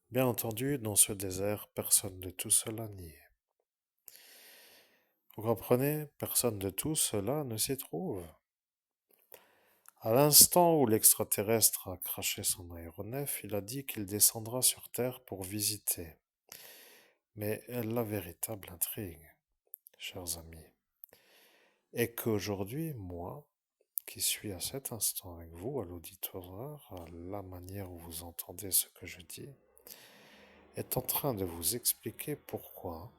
Bien entendu, dans ce désert, personne de tout cela n'y est. Vous comprenez? Personne de tout cela ne s'y trouve. À l'instant où l'extraterrestre a craché son aéronef, il a dit qu'il descendra sur Terre pour visiter. Mais la véritable intrigue, chers amis, est qu'aujourd'hui, moi, qui suis à cet instant avec vous, à l'auditoire, à la manière où vous entendez ce que je dis, est en train de vous expliquer pourquoi,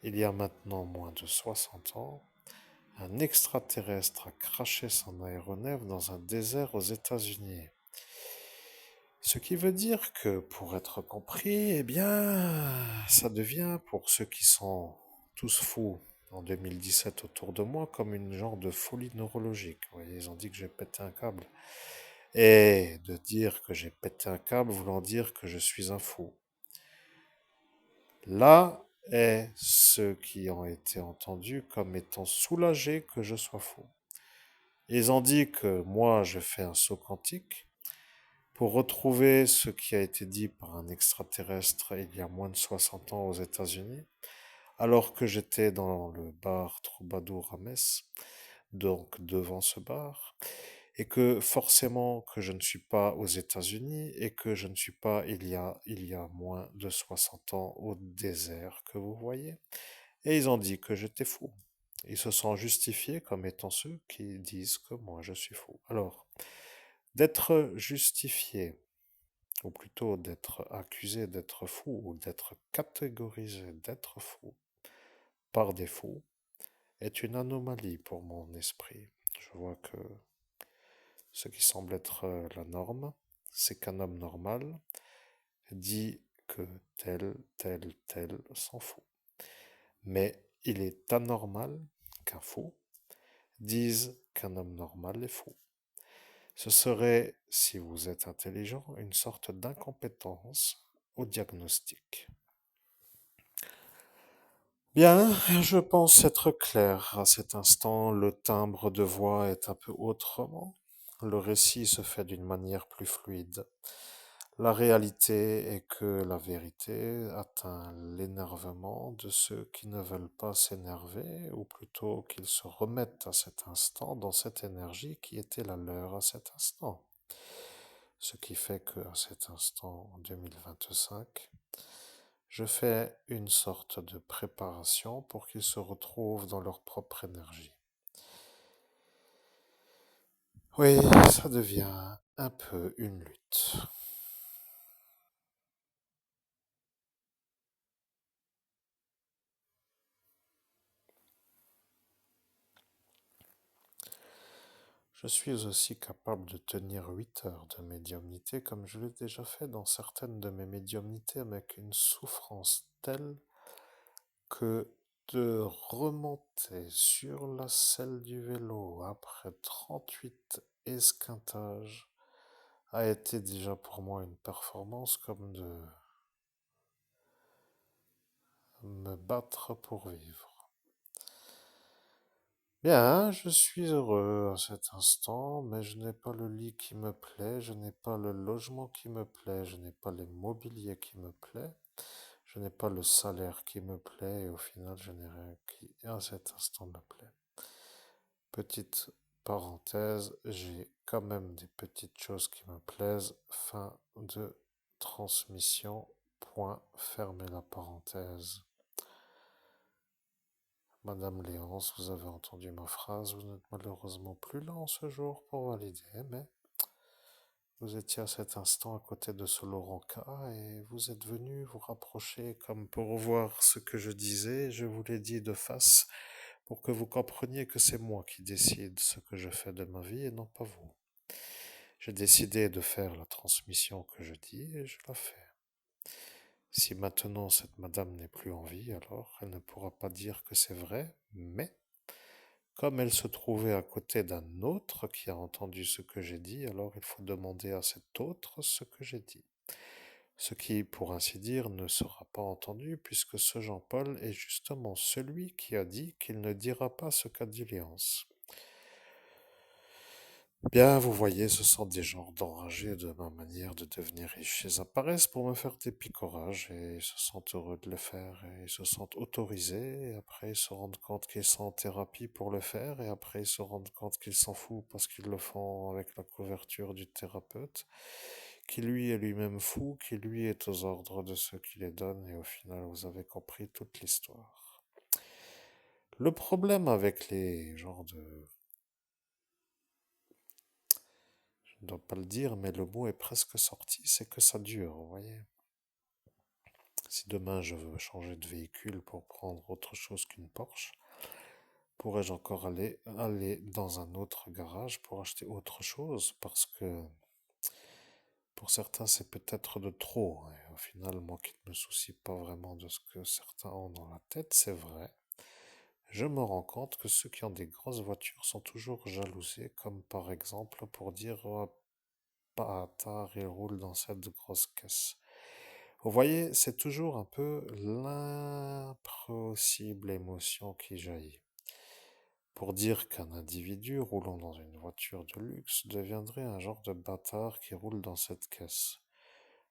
il y a maintenant moins de 60 ans, un extraterrestre a craché son aéronef dans un désert aux États-Unis. Ce qui veut dire que pour être compris, eh bien, ça devient pour ceux qui sont tous fous en 2017 autour de moi comme une genre de folie neurologique. Vous voyez, ils ont dit que j'ai pété un câble. Et de dire que j'ai pété un câble voulant dire que je suis un fou. Là est ceux qui ont été entendus comme étant soulagés que je sois fou. Ils ont dit que moi je fais un saut quantique pour retrouver ce qui a été dit par un extraterrestre il y a moins de 60 ans aux États-Unis, alors que j'étais dans le bar Troubadour à Metz, donc devant ce bar, et que forcément que je ne suis pas aux États-Unis et que je ne suis pas il y a moins de 60 ans au désert que vous voyez. Et ils ont dit que j'étais fou. Ils se sont justifiés comme étant ceux qui disent que moi je suis fou. Alors, d'être justifié, ou plutôt d'être accusé d'être fou, ou d'être catégorisé d'être fou par défaut, est une anomalie pour mon esprit. Je vois que ce qui semble être la norme, c'est qu'un homme normal dit que tel s'en fout. Mais il est anormal qu'un fou dise qu'un homme normal est fou. Ce serait, si vous êtes intelligent, une sorte d'incompétence au diagnostic. Bien, je pense être clair à cet instant. Le timbre de voix est un peu autrement. Le récit se fait d'une manière plus fluide. La réalité est que la vérité atteint l'énervement de ceux qui ne veulent pas s'énerver, ou plutôt qu'ils se remettent à cet instant dans cette énergie qui était la leur à cet instant. Ce qui fait qu'à cet instant, en 2025, je fais une sorte de préparation pour qu'ils se retrouvent dans leur propre énergie. Oui, ça devient un peu une lutte. Je suis aussi capable de tenir 8 heures de médiumnité comme je l'ai déjà fait dans certaines de mes médiumnités avec une souffrance telle que de remonter sur la selle du vélo après 38 esquintages a été déjà pour moi une performance comme de me battre pour vivre. Bien, je suis heureux à cet instant, mais je n'ai pas le lit qui me plaît, je n'ai pas le logement qui me plaît, je n'ai pas l'immobilier qui me plaît, je n'ai pas le salaire qui me plaît, et au final, je n'ai rien qui, à cet instant, me plaît. Petite parenthèse, j'ai quand même des petites choses qui me plaisent. Fin de transmission. Point. Fermez la parenthèse. Madame Léonce, vous avez entendu ma phrase. Vous n'êtes malheureusement plus là en ce jour pour valider, mais vous étiez à cet instant à côté de ce Laurent K et vous êtes venu vous rapprocher comme pour voir ce que je disais. Je vous l'ai dit de face pour que vous compreniez que c'est moi qui décide ce que je fais de ma vie et non pas vous. J'ai décidé de faire la transmission que je dis et je la fais. Si maintenant cette madame n'est plus en vie, alors elle ne pourra pas dire que c'est vrai, mais comme elle se trouvait à côté d'un autre qui a entendu ce que j'ai dit, alors il faut demander à cet autre ce que j'ai dit. Ce qui, pour ainsi dire, ne sera pas entendu puisque ce Jean-Paul est justement celui qui a dit qu'il ne dira pas ce qu'a dit Léonce. Bien, vous voyez, ce sont des gens d'enragés de ma manière de devenir riche. Ils apparaissent pour me faire des picorages et ils se sentent heureux de le faire et ils se sentent autorisés et après ils se rendent compte qu'ils sont en thérapie pour le faire et après ils se rendent compte qu'ils s'en foutent parce qu'ils le font avec la couverture du thérapeute, qui lui est lui-même fou, qui lui est aux ordres de ceux qui les donnent et au final vous avez compris toute l'histoire. Le problème avec les genres de... Je ne dois pas le dire, mais le mot est presque sorti, c'est que ça dure, vous voyez. Si demain je veux changer de véhicule pour prendre autre chose qu'une Porsche, pourrais-je encore aller dans un autre garage pour acheter autre chose? Parce que pour certains c'est peut-être de trop. Et au final, moi qui ne me soucie pas vraiment de ce que certains ont dans la tête, c'est vrai. je me rends compte que ceux qui ont des grosses voitures sont toujours jalousés, comme par exemple pour dire oh, bâtard, il roule dans cette grosse caisse. Vous voyez, c'est toujours un peu l'impossible émotion qui jaillit. Pour dire qu'un individu roulant dans une voiture de luxe deviendrait un genre de bâtard qui roule dans cette caisse.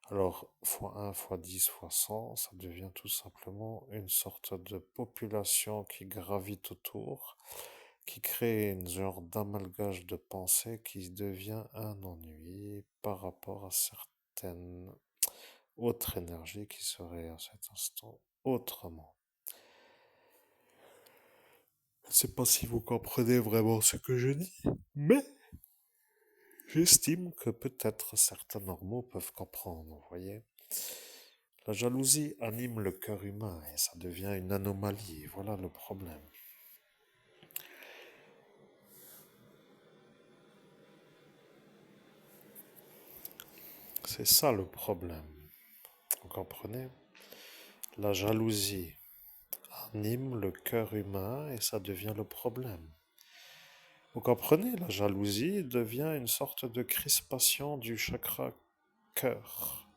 Alors, fois 1, fois 10, fois 100, ça devient tout simplement une sorte de population qui gravite autour, qui crée une genre d'amalgage de pensée qui devient un ennui par rapport à certaines autres énergies qui seraient à cet instant autrement. Je ne sais pas si vous comprenez vraiment ce que je dis, mais j'estime que peut-être certains normaux peuvent comprendre, vous voyez. La jalousie anime le cœur humain et ça devient une anomalie, voilà le problème. C'est ça le problème, vous comprenez? La jalousie anime le cœur humain et ça devient le problème. Vous comprenez? La jalousie devient une sorte de crispation du chakra cœur.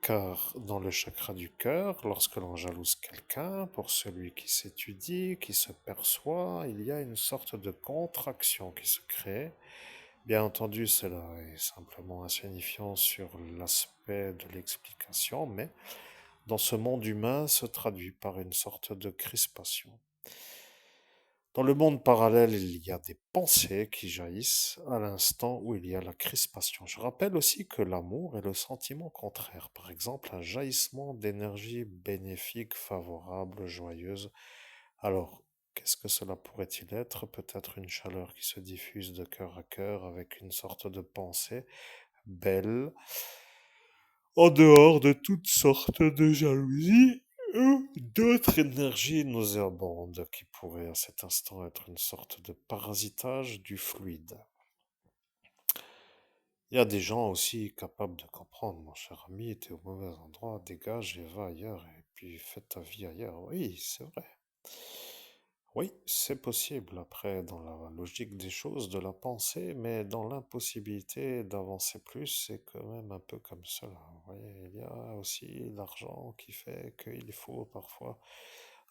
Car dans le chakra du cœur, lorsque l'on jalouse quelqu'un, pour celui qui s'étudie, qui se perçoit, il y a une sorte de contraction qui se crée. Bien entendu, cela est simplement insignifiant sur l'aspect de l'explication, mais dans ce monde humain se traduit par une sorte de crispation. Dans le monde parallèle, il y a des pensées qui jaillissent à l'instant où il y a la crispation. Je rappelle aussi que l'amour est le sentiment contraire. Par exemple, un jaillissement d'énergie bénéfique, favorable, joyeuse. Alors, qu'est-ce que cela pourrait-il être? Peut-être une chaleur qui se diffuse de cœur à cœur avec une sorte de pensée belle, en dehors de toutes sortes de jalousies ou d'autres énergies nauséabondes qui pourraient à cet instant être une sorte de parasitage du fluide. Il y a des gens aussi capables de comprendre, mon cher ami, t'es au mauvais endroit, dégage et va ailleurs, et puis fais ta vie ailleurs. Oui, c'est vrai. Oui, c'est possible, après, dans la logique des choses, de la pensée, mais dans l'impossibilité d'avancer plus, c'est quand même un peu comme cela. Vous voyez, il y a aussi l'argent qui fait qu'il faut parfois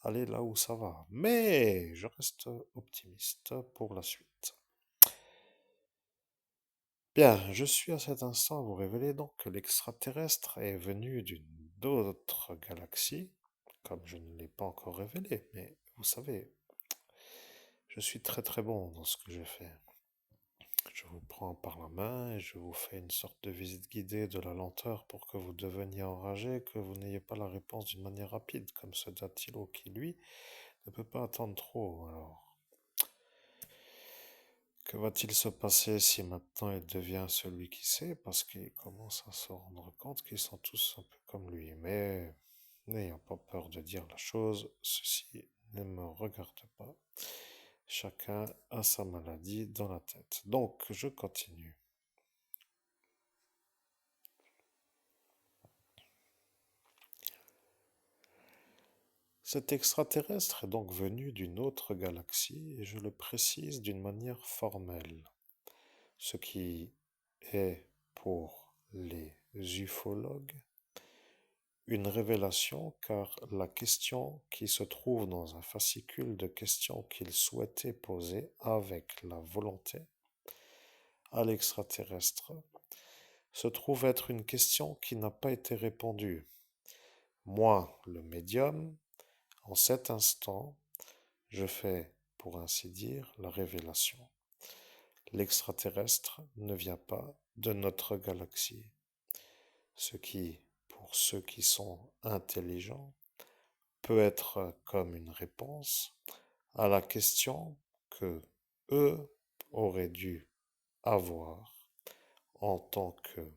aller là où ça va. Mais je reste optimiste pour la suite. Bien, je suis à cet instant à vous révéler donc que l'extraterrestre est venu d'une autre galaxie, comme je ne l'ai pas encore révélé, mais vous savez, je suis très très bon dans ce que je fais. Je vous prends par la main et je vous fais une sorte de visite guidée de la lenteur pour que vous deveniez enragé, que vous n'ayez pas la réponse d'une manière rapide, comme ce Datilo qui, lui, ne peut pas attendre trop. Alors, que va-t-il se passer si maintenant il devient celui qui sait, parce qu'il commence à se rendre compte qu'ils sont tous un peu comme lui. Mais n'ayant pas peur de dire la chose, ceci ne me regarde pas. Chacun a sa maladie dans la tête. Donc, je continue. Cet extraterrestre est donc venu d'une autre galaxie, et je le précise d'une manière formelle, ce qui est pour les ufologues une révélation car la question qui se trouve dans un fascicule de questions qu'il souhaitait poser avec la volonté à l'extraterrestre se trouve être une question qui n'a pas été répondue. Moi, le médium, en cet instant, je fais, pour ainsi dire, la révélation. L'extraterrestre ne vient pas de notre galaxie, ce qui, pour ceux qui sont intelligents, peut être comme une réponse à la question que eux auraient dû avoir en tant que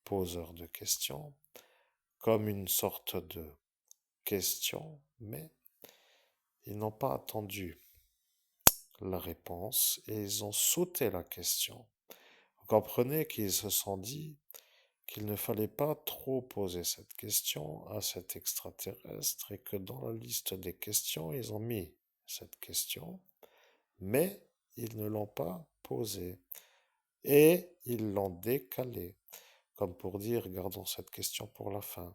poseurs de questions, comme une sorte de question, mais ils n'ont pas attendu la réponse et ils ont sauté la question. Vous comprenez qu'ils se sont dit qu'il ne fallait pas trop poser cette question à cet extraterrestre et que dans la liste des questions, ils ont mis cette question, mais ils ne l'ont pas posée et ils l'ont décalée, comme pour dire, gardons cette question pour la fin.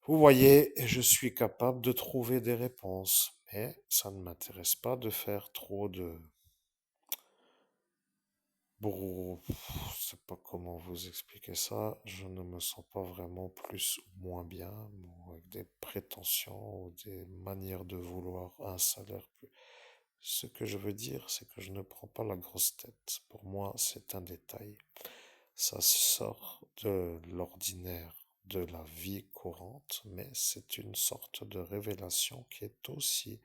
Vous voyez, je suis capable de trouver des réponses, mais ça ne m'intéresse pas de faire trop de bon, je sais pas comment vous expliquer ça. Je ne me sens pas vraiment plus ou moins bien, bon, avec des prétentions ou des manières de vouloir un salaire plus. Ce que je veux dire, c'est que je ne prends pas la grosse tête. Pour moi, c'est un détail. Ça sort de l'ordinaire de la vie courante, mais c'est une sorte de révélation qui est aussi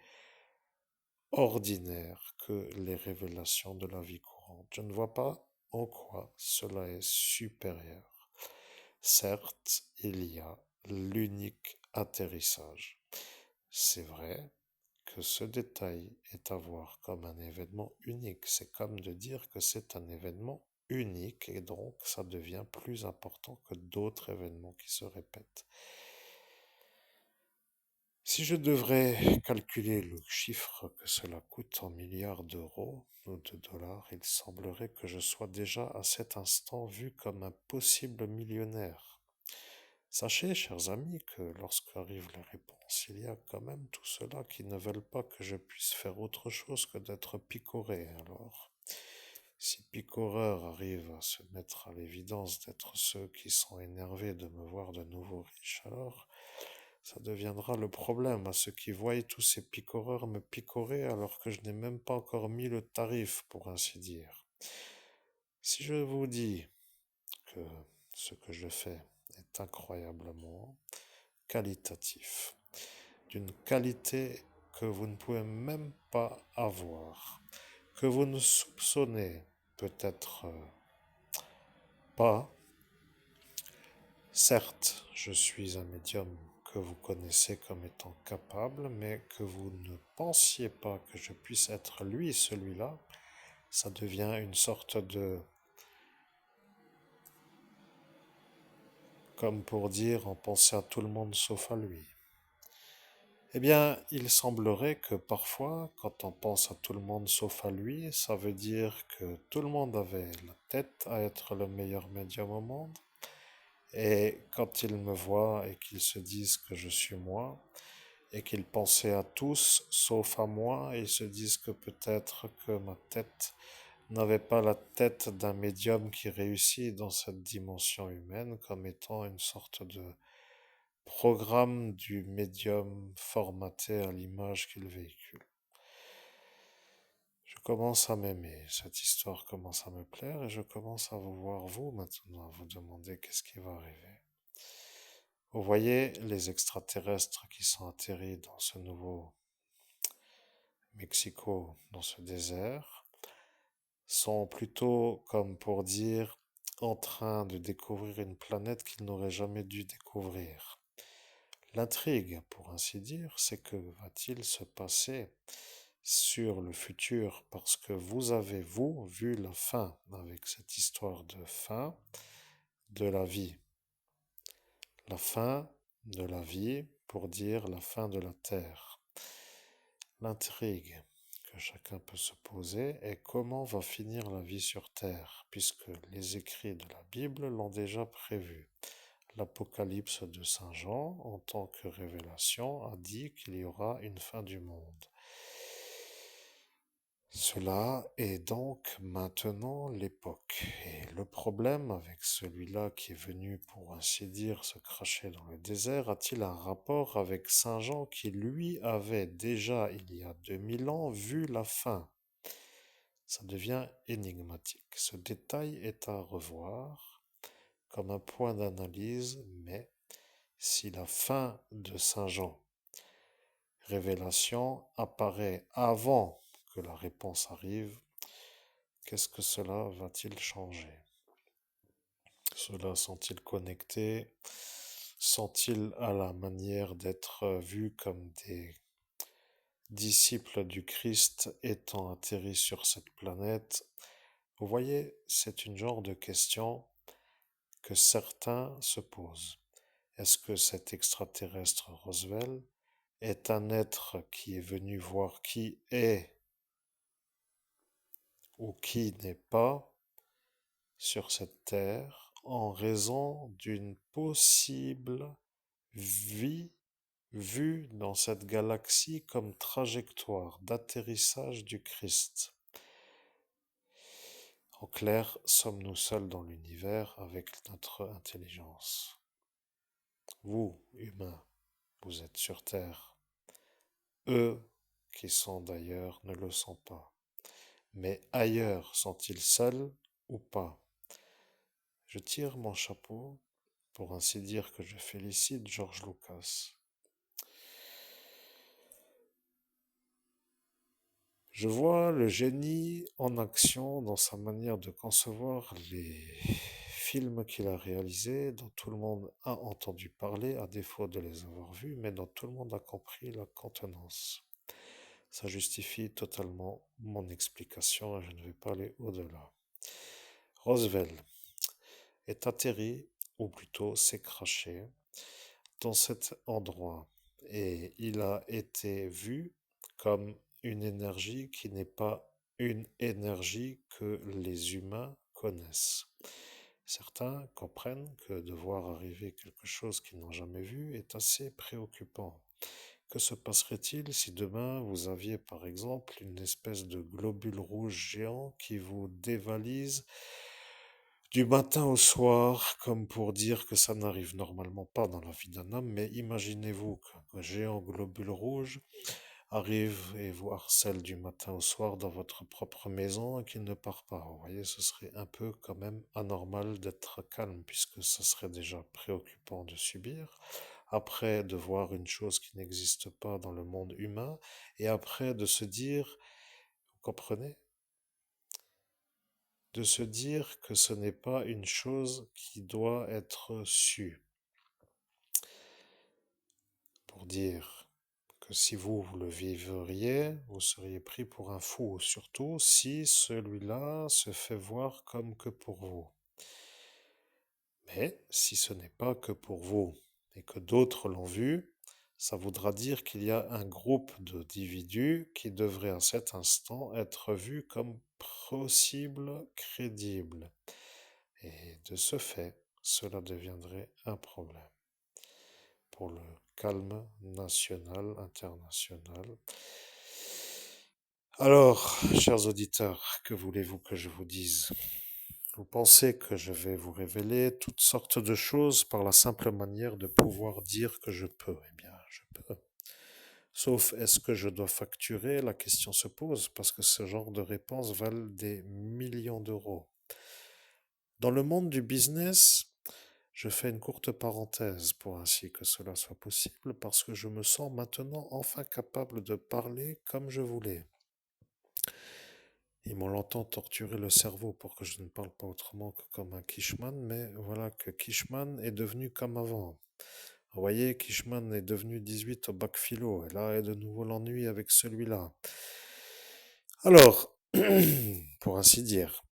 ordinaire que les révélations de la vie courante. Je ne vois pas en quoi cela est supérieur. Certes, il y a l'unique atterrissage. C'est vrai que ce détail est à voir comme un événement unique. C'est comme de dire que c'est un événement unique et donc ça devient plus important que d'autres événements qui se répètent. Si je devrais calculer le chiffre que cela coûte en milliards d'euros ou de dollars, il semblerait que je sois déjà à cet instant vu comme un possible millionnaire. Sachez, chers amis, que lorsqu'arrivent les réponses, il y a quand même tout cela qui ne veulent pas que je puisse faire autre chose que d'être picoré. Alors, si picoreur arrive à se mettre à l'évidence d'être ceux qui sont énervés de me voir de nouveau riche, alors ça deviendra le problème à ceux qui voient tous ces picoreurs me picorer alors que je n'ai même pas encore mis le tarif, pour ainsi dire. Si je vous dis que ce que je fais est incroyablement qualitatif, d'une qualité que vous ne pouvez même pas avoir, que vous ne soupçonnez peut-être pas. Certes, je suis un médium que vous connaissez comme étant capable, mais que vous ne pensiez pas que je puisse être lui, celui-là, ça devient une sorte de, comme pour dire, on pensait à tout le monde sauf à lui. Eh bien, il semblerait que parfois, quand on pense à tout le monde sauf à lui, ça veut dire que tout le monde avait la tête à être le meilleur médium au monde. Et quand ils me voient et qu'ils se disent que je suis moi, et qu'ils pensaient à tous sauf à moi, ils se disent que peut-être que ma tête n'avait pas la tête d'un médium qui réussit dans cette dimension humaine comme étant une sorte de programme du médium formaté à l'image qu'il véhicule. Je commence à m'aimer, cette histoire commence à me plaire et je commence à vous voir vous maintenant, à vous demander qu'est-ce qui va arriver. Vous voyez les extraterrestres qui sont atterris dans ce nouveau Mexico, dans ce désert, sont plutôt, comme pour dire, en train de découvrir une planète qu'ils n'auraient jamais dû découvrir. L'intrigue, pour ainsi dire, c'est que va-t-il se passer sur le futur parce que vous avez, vous, vu la fin avec cette histoire de fin de la vie. La fin de la vie pour dire la fin de la Terre. L'intrigue que chacun peut se poser est comment va finir la vie sur Terre, puisque les écrits de la Bible l'ont déjà prévu. L'Apocalypse de Saint Jean, en tant que révélation, a dit qu'il y aura une fin du monde. Cela est donc maintenant l'époque. Et le problème avec celui-là qui est venu, pour ainsi dire, se cracher dans le désert, a-t-il un rapport avec Saint Jean qui, lui, avait déjà, il y a 2000 ans, vu la fin? Ça devient énigmatique. Ce détail est à revoir comme un point d'analyse, mais si la fin de Saint Jean, révélation, apparaît avant que la réponse arrive, qu'est-ce que cela va-t-il changer? Cela sont-ils connectés? Sont-ils à la manière d'être vus comme des disciples du Christ étant atterris sur cette planète? Vous voyez, c'est une genre de question que certains se posent. Est-ce que cet extraterrestre Roswell est un être qui est venu voir qui est ou qui n'est pas sur cette Terre en raison d'une possible vie vue dans cette galaxie comme trajectoire d'atterrissage du Christ? En clair, sommes-nous seuls dans l'univers avec notre intelligence? Vous, humains, vous êtes sur Terre. Eux, qui sont d'ailleurs, ne le sont pas. Mais ailleurs, sont-ils seuls ou pas? Je tire mon chapeau, pour ainsi dire que je félicite George Lucas. Je vois le génie en action dans sa manière de concevoir les films qu'il a réalisés, dont tout le monde a entendu parler, à défaut de les avoir vus, mais dont tout le monde a compris la contenance. Ça justifie totalement mon explication et je ne vais pas aller au-delà. Roswell est atterri, ou plutôt s'est craché, dans cet endroit et il a été vu comme une énergie qui n'est pas une énergie que les humains connaissent. Certains comprennent que de voir arriver quelque chose qu'ils n'ont jamais vu est assez préoccupant. Que se passerait-il si demain vous aviez par exemple une espèce de globule rouge géant qui vous dévalise du matin au soir, comme pour dire que ça n'arrive normalement pas dans la vie d'un homme, mais imaginez-vous qu'un géant globule rouge arrive et vous harcèle du matin au soir dans votre propre maison et qu'il ne part pas. Vous voyez, ce serait un peu quand même anormal d'être calme puisque ça serait déjà préoccupant de subir. Après, de voir une chose qui n'existe pas dans le monde humain et après de se dire, vous comprenez? De se dire que ce n'est pas une chose qui doit être sue. Pour dire que si vous le vivriez, vous seriez pris pour un fou, surtout si celui-là se fait voir comme que pour vous. Mais si ce n'est pas que pour vous et que d'autres l'ont vu, ça voudra dire qu'il y a un groupe d'individus qui devrait à cet instant être vu comme possible, crédible. Et de ce fait, cela deviendrait un problème pour le calme national, international. Alors, chers auditeurs, que voulez-vous que je vous dise? Vous pensez que je vais vous révéler toutes sortes de choses par la simple manière de pouvoir dire que je peux? Eh bien, je peux. Sauf, est-ce que je dois facturer? La question se pose parce que ce genre de réponses valent des millions d'euros. Dans le monde du business, je fais une courte parenthèse pour ainsi que cela soit possible parce que je me sens maintenant enfin capable de parler comme je voulais. Ils m'ont longtemps torturé le cerveau pour que je ne parle pas autrement que comme un Kishman, mais voilà que Kishman est devenu comme avant. Vous voyez, Kishman est devenu 18 au bac philo, et là est de nouveau l'ennui avec celui-là. Alors, pour ainsi dire,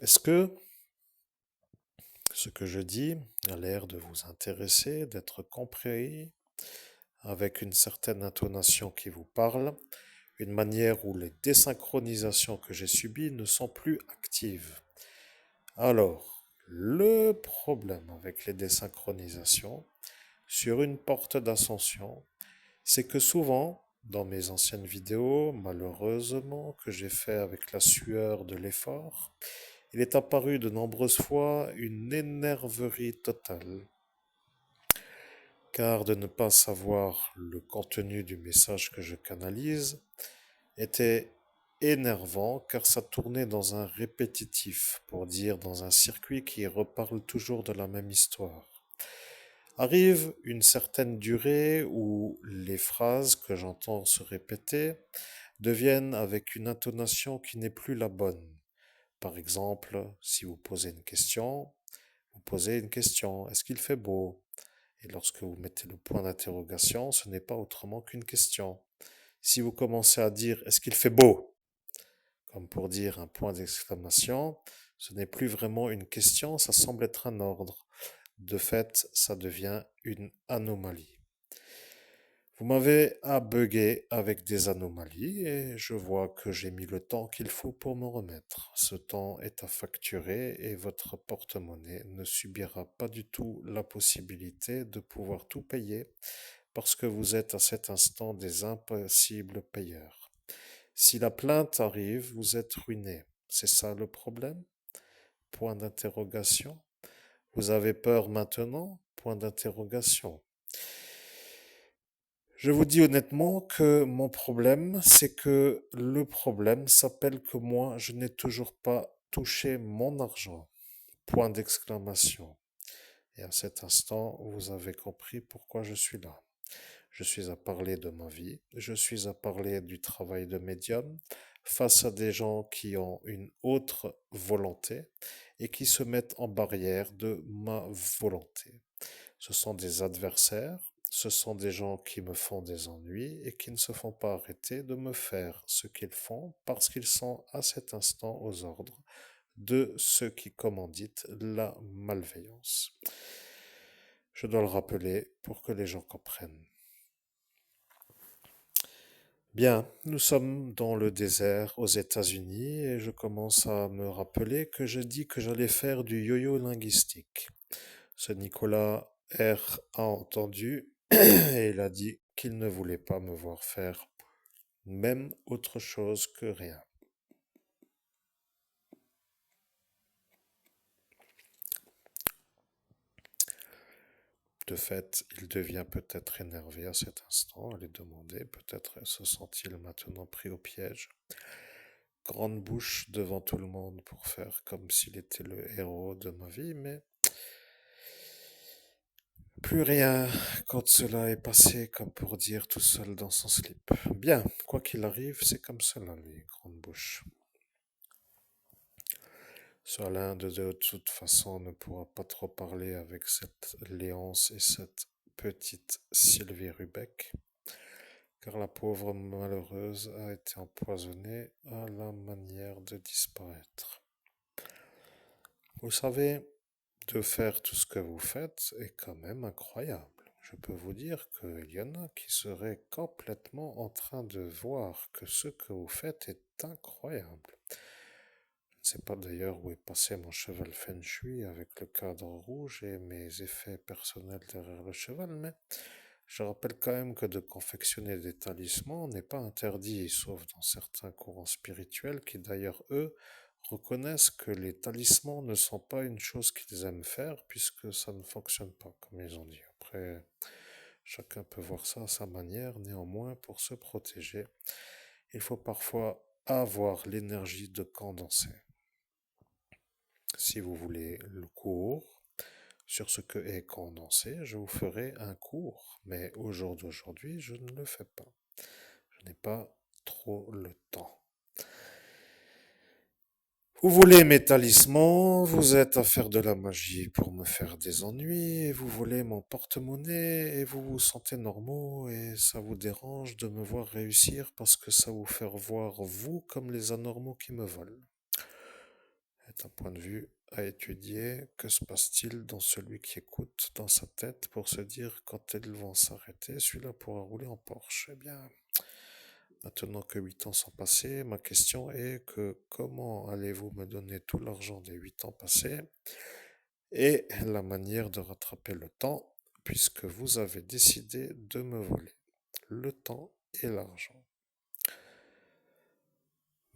est-ce que ce que je dis a l'air de vous intéresser, d'être compris, avec une certaine intonation qui vous parle, une manière où les désynchronisations que j'ai subies ne sont plus actives? Alors, le problème avec les désynchronisations sur une porte d'ascension, c'est que souvent, dans mes anciennes vidéos, malheureusement, que j'ai fait avec la sueur de l'effort, il est apparu de nombreuses fois une énerverie totale, car de ne pas savoir le contenu du message que je canalise était énervant, car ça tournait dans un répétitif, pour dire dans un circuit qui reparle toujours de la même histoire. Arrive une certaine durée où les phrases que j'entends se répéter deviennent avec une intonation qui n'est plus la bonne. Par exemple, si vous posez une question, vous posez une question, est-ce qu'il fait beau? Et lorsque vous mettez le point d'interrogation, ce n'est pas autrement qu'une question. Si vous commencez à dire est-ce qu'il fait beau? Comme pour dire un point d'exclamation, Ce n'est plus vraiment une question, ça semble être un ordre. De fait, ça devient une anomalie. Vous m'avez abeugué avec des anomalies et je vois que j'ai mis le temps qu'il faut pour me remettre. Ce temps est à facturer et votre porte-monnaie ne subira pas du tout la possibilité de pouvoir tout payer parce que vous êtes à cet instant des impossibles payeurs. Si la plainte arrive, vous êtes ruiné. C'est ça le problème? Point d'interrogation. Vous avez peur maintenant? Point d'interrogation. Je vous dis honnêtement que mon problème, c'est que le problème s'appelle que moi, je n'ai toujours pas touché mon argent. Point d'exclamation. Et à cet instant, vous avez compris pourquoi je suis là. Je suis à parler de ma vie, je suis à parler du travail de médium face à des gens qui ont une autre volonté et qui se mettent en barrière de ma volonté. Ce sont des adversaires, ce sont des gens qui me font des ennuis et qui ne se font pas arrêter de me faire ce qu'ils font parce qu'ils sont à cet instant aux ordres de ceux qui commanditent la malveillance. Je dois le rappeler pour que les gens comprennent. Bien, nous sommes dans le désert aux États-Unis et je commence à me rappeler que j'ai dit que j'allais faire du yo-yo linguistique. Ce Nicolas R a entendu et il a dit qu'il ne voulait pas me voir faire même autre chose que rien. De fait, il devient peut-être énervé à cet instant, elle est demandée, peut-être se sent-il maintenant pris au piège. Grande bouche devant tout le monde pour faire comme s'il était le héros de ma vie, mais plus rien quand cela est passé, comme pour dire tout seul dans son slip. Bien, quoi qu'il arrive, c'est comme cela, les grandes bouches. Sur l'un de toute façon ne pourra pas trop parler avec cette Léonce et cette petite Sylvie Rubeck, car la pauvre malheureuse a été empoisonnée à la manière de disparaître. Vous savez, de faire tout ce que vous faites est quand même incroyable. Je peux vous dire qu'il y en a qui seraient complètement en train de voir que ce que vous faites est incroyable. Je ne sais pas d'ailleurs où est passé mon cheval Feng Shui avec le cadre rouge et mes effets personnels derrière le cheval, mais je rappelle quand même que de confectionner des talismans n'est pas interdit, sauf dans certains courants spirituels qui d'ailleurs, eux, reconnaissent que les talismans ne sont pas une chose qu'ils aiment faire puisque ça ne fonctionne pas, comme ils ont dit. Après, chacun peut voir ça à sa manière, néanmoins, pour se protéger, il faut parfois avoir l'énergie de condenser. Si vous voulez le cours sur ce que est condensé, je vous ferai un cours, mais au jour d'aujourd'hui, je ne le fais pas. Je n'ai pas trop le temps. Vous voulez mes talismans, vous êtes à faire de la magie pour me faire des ennuis, et vous voulez mon porte-monnaie, et vous vous sentez normaux, et ça vous dérange de me voir réussir parce que ça vous fait voir vous comme les anormaux qui me volent. C'est un point de vue à étudier. Que se passe-t-il dans celui qui écoute dans sa tête pour se dire quand elles vont s'arrêter, celui-là pourra rouler en Porsche? Eh bien, maintenant que 8 ans sont passés, ma question est que comment allez-vous me donner tout l'argent des 8 ans passés et la manière de rattraper le temps puisque vous avez décidé de me voler le temps et l'argent.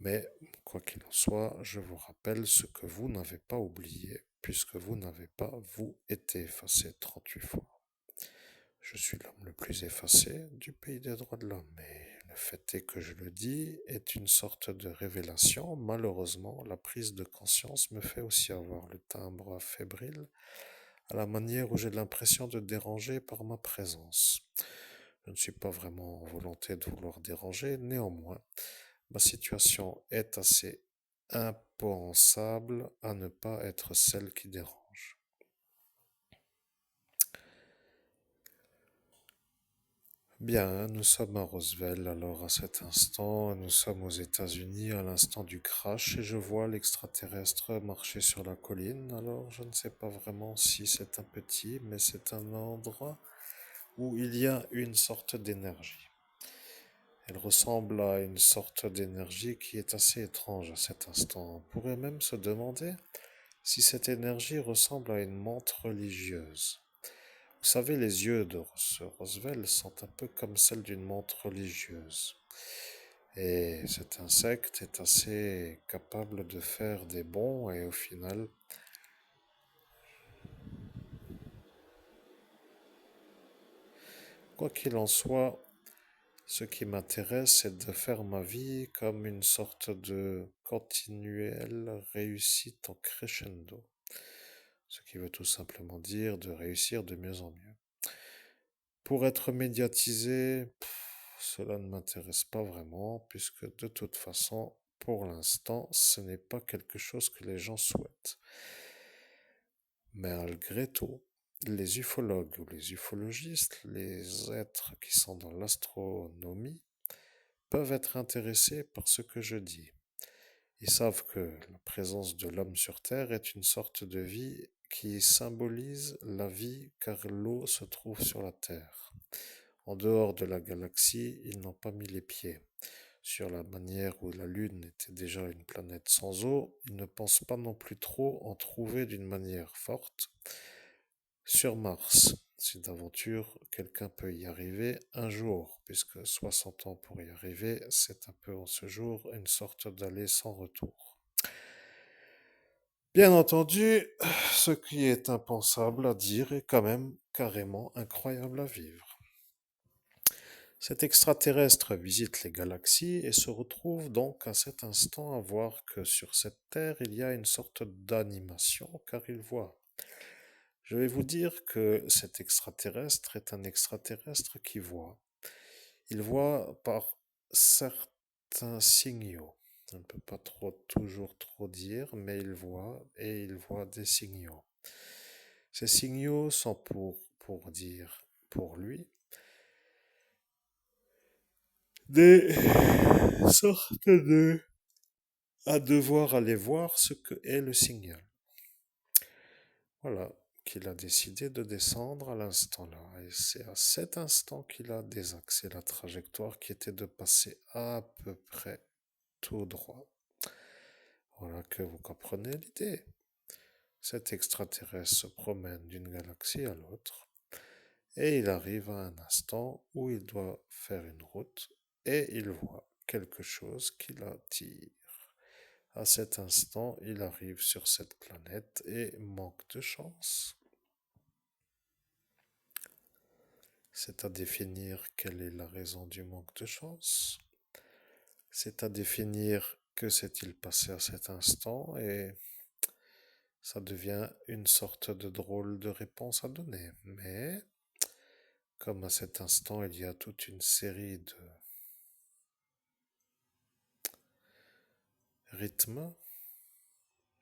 Mais, quoi qu'il en soit, je vous rappelle ce que vous n'avez pas oublié, puisque vous n'avez pas, vous, été effacé 38 fois. Je suis l'homme le plus effacé du pays des droits de l'homme, et le fait est que je le dis est une sorte de révélation. Malheureusement, la prise de conscience me fait aussi avoir le timbre fébrile, à la manière où j'ai l'impression de déranger par ma présence. Je ne suis pas vraiment en volonté de vouloir déranger, néanmoins, ma situation est assez impensable à ne pas être celle qui dérange. Bien, nous sommes à Roswell, alors à cet instant, nous sommes aux États-Unis à l'instant du crash et je vois l'extraterrestre marcher sur la colline. Alors je ne sais pas vraiment si c'est un petit, mais c'est un endroit où il y a une sorte d'énergie. Elle ressemble à une sorte d'énergie qui est assez étrange à cet instant. On pourrait même se demander si cette énergie ressemble à une menthe religieuse. Vous savez, les yeux de ce Roswell sont un peu comme celles d'une menthe religieuse. Et cet insecte est assez capable de faire des bonds et au final, quoi qu'il en soit, ce qui m'intéresse, c'est de faire ma vie comme une sorte de continuelle réussite en crescendo. Ce qui veut tout simplement dire de réussir de mieux en mieux. Pour être médiatisé, cela ne m'intéresse pas vraiment, puisque de toute façon, pour l'instant, ce n'est pas quelque chose que les gens souhaitent. Mais malgré tout, les ufologues ou les ufologistes, les êtres qui sont dans l'astronomie, peuvent être intéressés par ce que je dis. Ils savent que la présence de l'homme sur Terre est une sorte de vie qui symbolise la vie car l'eau se trouve sur la Terre. En dehors de la galaxie, ils n'ont pas mis les pieds. Sur la manière où la Lune était déjà une planète sans eau, ils ne pensent pas non plus trop en trouver d'une manière forte. Sur Mars, si d'aventure quelqu'un peut y arriver un jour, puisque 60 ans pour y arriver, c'est un peu en ce jour une sorte d'aller sans retour. Bien entendu, ce qui est impensable à dire est quand même carrément incroyable à vivre. Cet extraterrestre visite les galaxies et se retrouve donc à cet instant à voir que sur cette Terre il y a une sorte d'animation car il voit. Je vais vous dire que cet extraterrestre est un extraterrestre qui voit. Il voit par certains signaux. On ne peut pas toujours trop dire, mais il voit et il voit des signaux. Ces signaux sont pour dire, pour lui, des sortes de à devoir aller voir ce que est le signal. Voilà, qu'il a décidé de descendre à l'instant-là. Et c'est à cet instant qu'il a désaxé la trajectoire qui était de passer à peu près tout droit. Voilà que vous comprenez l'idée. Cet extraterrestre se promène d'une galaxie à l'autre et il arrive à un instant où il doit faire une route et il voit quelque chose qui l'attire. À cet instant, il arrive sur cette planète et manque de chance. C'est à définir quelle est la raison du manque de chance. C'est à définir que s'est-il passé à cet instant et ça devient une sorte de drôle de réponse à donner. Mais comme à cet instant il y a toute une série de rythmes,